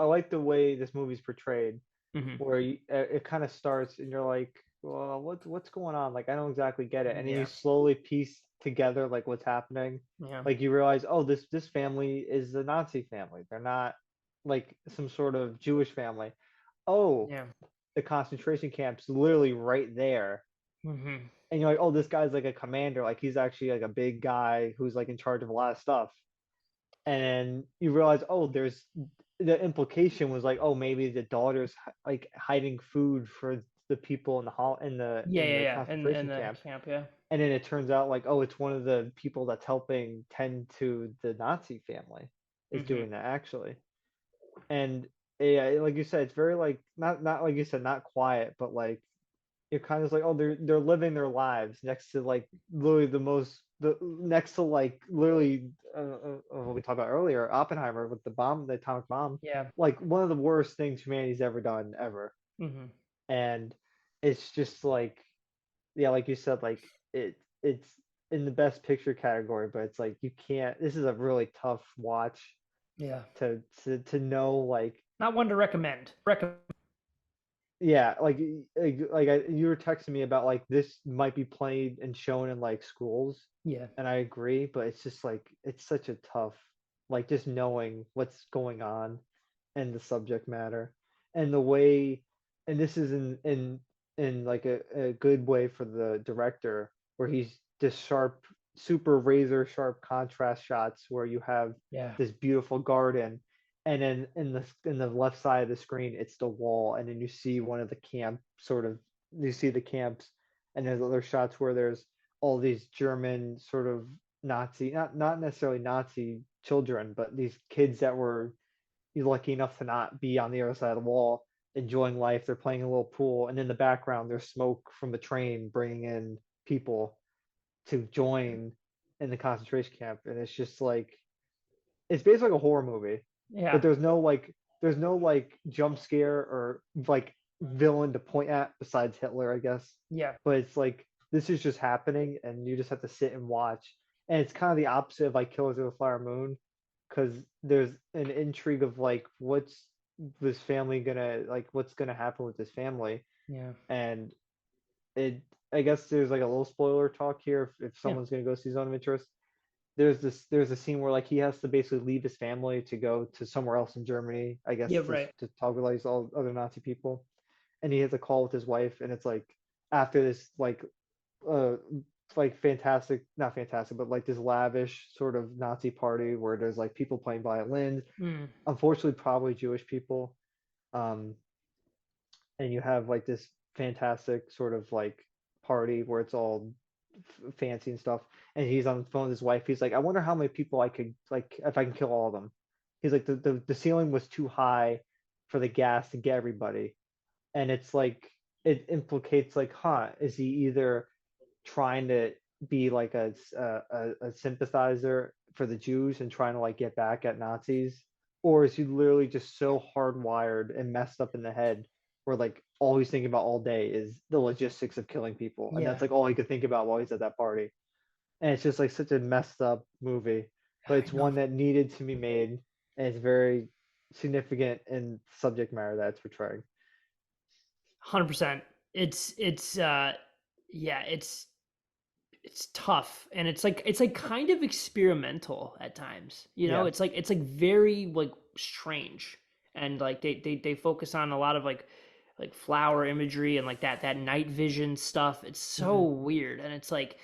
like the way this movie's portrayed, Hmm. where it kind of starts and you're like, well, what's going on? Like I don't exactly get it, and then you Yeah. slowly piece together like what's happening. Yeah. Like you realize, oh, this family is a Nazi family. They're not like some sort of Jewish family. Oh, Yeah. the concentration camp's literally right there. Hmm. And you're like, oh, this guy's like a commander, like he's actually like a big guy who's like in charge of a lot of stuff. And then you realize, oh, there's the implication was like, oh, maybe the daughter's like hiding food for the people in the hall Yeah, in yeah, the yeah, and concentration the camp. camp, yeah. And then it turns out like, oh, it's one of the people that's helping tend to the Nazi family is Hmm. doing that actually. And yeah, like you said, it's very like not like you said, not quiet, but like you're kind of like, oh, they're living their lives next to like literally the next to like literally what we talked about earlier, Oppenheimer with the bomb, the atomic bomb, Yeah. like one of the worst things humanity's ever done ever. Hmm. And it's just like, yeah, like you said, like it's in the best picture category, but it's like you can't. This is a really tough watch Yeah. to know like. Not one to recommend. Yeah, you were texting me about like this might be played and shown in like schools, Yeah. and I agree, but it's just like it's such a tough, like just knowing what's going on and the subject matter and the way, and this is in like a good way for the director where he's just sharp, super razor sharp contrast shots where you have Yeah. this beautiful garden, and then in the left side of the screen it's the wall, and then you see one of the camp sort of, you see the camps, and there's other shots where there's all these German sort of Nazi, not necessarily Nazi children, but these kids that were lucky enough to not be on the other side of the wall, enjoying life. They're playing a little pool, and in the background there's smoke from the train bringing in people to join in the concentration camp, and it's just like it's basically like a horror movie, but Yeah. there's no like jump scare or like villain to point at besides Hitler, I guess. Yeah. But it's like this is just happening, and you just have to sit and watch. And it's kind of the opposite of like Killers of the Flower Moon, because there's an intrigue of like what's this family gonna like what's gonna happen with this family, Yeah. and it I guess there's like a little spoiler talk here if Yeah. someone's gonna go see Zone of Interest. There's a scene where like he has to basically leave his family to go to somewhere else in Germany, I guess, Yeah. Right. to talk with these all other Nazi people, and he has a call with his wife, and it's like after this uh like fantastic, not fantastic, but like this lavish sort of Nazi party where there's like people playing violins, Mm. unfortunately probably Jewish people, um, and you have like this fantastic sort of like party where it's all fancy and stuff, and he's on the phone with his wife. He's like, I wonder how many people I could like if I can kill all of them. He's like the ceiling was too high for the gas to get everybody, and it's like it implicates like, is he either trying to be like a sympathizer for the Jews and trying to like get back at Nazis, or is he literally just so hardwired and messed up in the head where like all he's thinking about all day is the logistics of killing people, and Yeah, that's like all he could think about while he's at that party. And it's just like such a messed up movie, but I it's know. one that needed to be made, and it's very significant in subject matter that it's portraying. 100%. It's yeah, it's tough, and it's like kind of experimental at times. You know, Yeah, it's like very like strange, and like they focus on a lot of like flower imagery and like that night vision stuff. It's so hmm weird, and it's like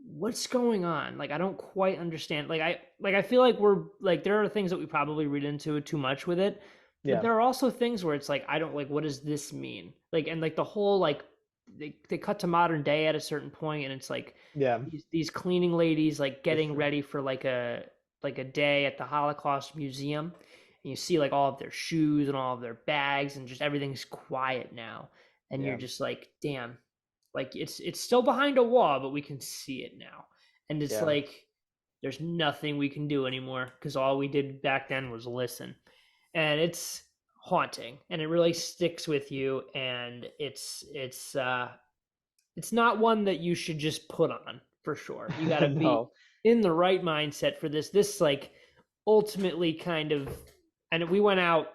what's going on? Like I don't quite understand. Like I feel like we're like there are things that we probably read into it too much with it, but yeah, there are also things where it's like I don't like what does this mean? Like and like the whole like they cut to modern day at a certain point and it's like yeah. these cleaning ladies like That's getting true. ready for like a day at the Holocaust Museum. And you see like all of their shoes and all of their bags and just everything's quiet now. And you're Yeah, just like, damn, like it's still behind a wall, but we can see it now. And it's yeah, like there's nothing we can do anymore because all we did back then was listen. And it's haunting and it really sticks with you and it's not one that you should just put on for sure. You got to be no, in the right mindset for this. This like ultimately kind of and we went out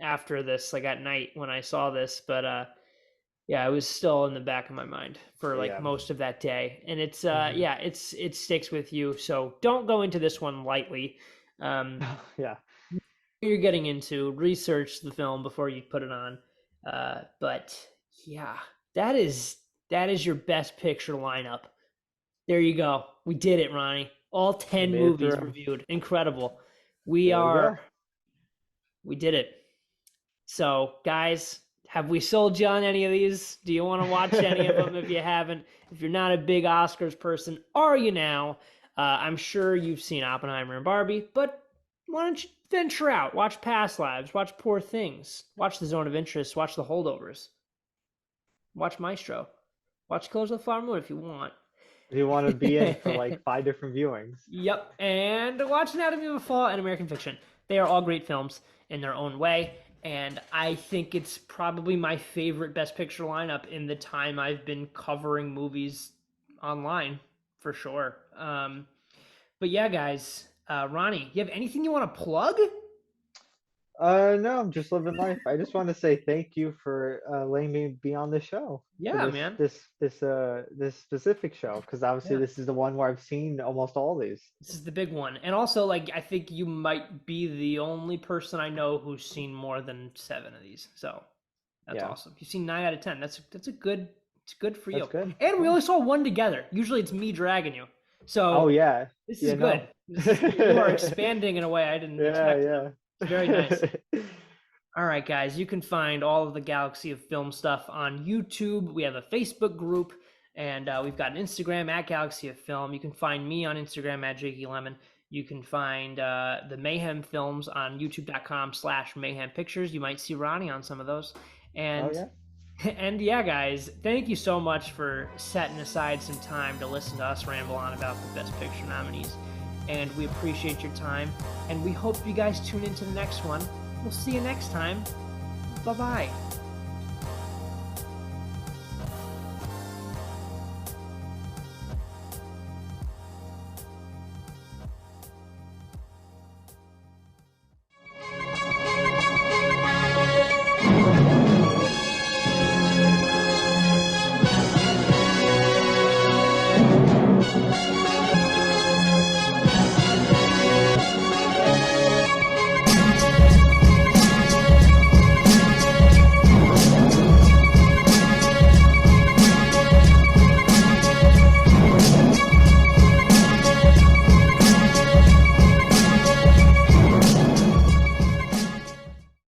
after this like at night when I saw this, but yeah, it was still in the back of my mind for like yeah, most of that day. And it's hmm yeah, it sticks with you. So don't go into this one lightly. Um yeah, you're getting into research the film before you put it on. But yeah, that is your best picture lineup. There you go. We did it, Ronnie. All we 10 made it movies through. reviewed. Incredible. We There we are go. we did it. So, guys, have we sold you on any of these? Do you want to watch any of them if you haven't? If you're not a big Oscars person, are you now? I'm sure you've seen Oppenheimer and Barbie, but why don't you venture out? Watch Past Lives, watch Poor Things, watch The Zone of Interest, watch The Holdovers, watch Maestro, watch Killers of the Flower Moon if you want. If you want to be in for like 5 different viewings. Yep, and watch Anatomy of a Fall and American Fiction. They are all great films in their own way, and I think it's probably my favorite Best Picture lineup in the time I've been covering movies online, for sure. But yeah, guys, Ronnie, you have anything you want to plug? No, I'm just living life. I just want to say thank you for letting me be on the show for Yeah, man. this specific show, because obviously Yeah. this is the one where I've seen almost all these. This is the big one. And also, like, I think you might be the only person I know who's seen more than 7 of these. So that's Yeah, awesome. You've seen 9 out of 10. That's a good. It's good for that's you. good. And we Yeah. only saw one together. Usually it's me dragging you. Oh So yeah. this is Yeah, good. no. This is you are expanding in a way I didn't Yeah, expect. It's very nice. yeah. All right, guys, you can find all of the Galaxy of Film stuff on YouTube. We have a Facebook group, and we've got an Instagram at Galaxy of Film. You can find me on Instagram at Jakey Lemon. You can find the Mayhem Films on youtube.com/Mayhem Pictures. You might see Ronnie on some of those. Oh And yeah. and yeah, guys, thank you so much for setting aside some time to listen to us ramble on about the Best Picture nominees. And we appreciate your time. And we hope you guys tune into the next one. We'll see you next time. Bye bye.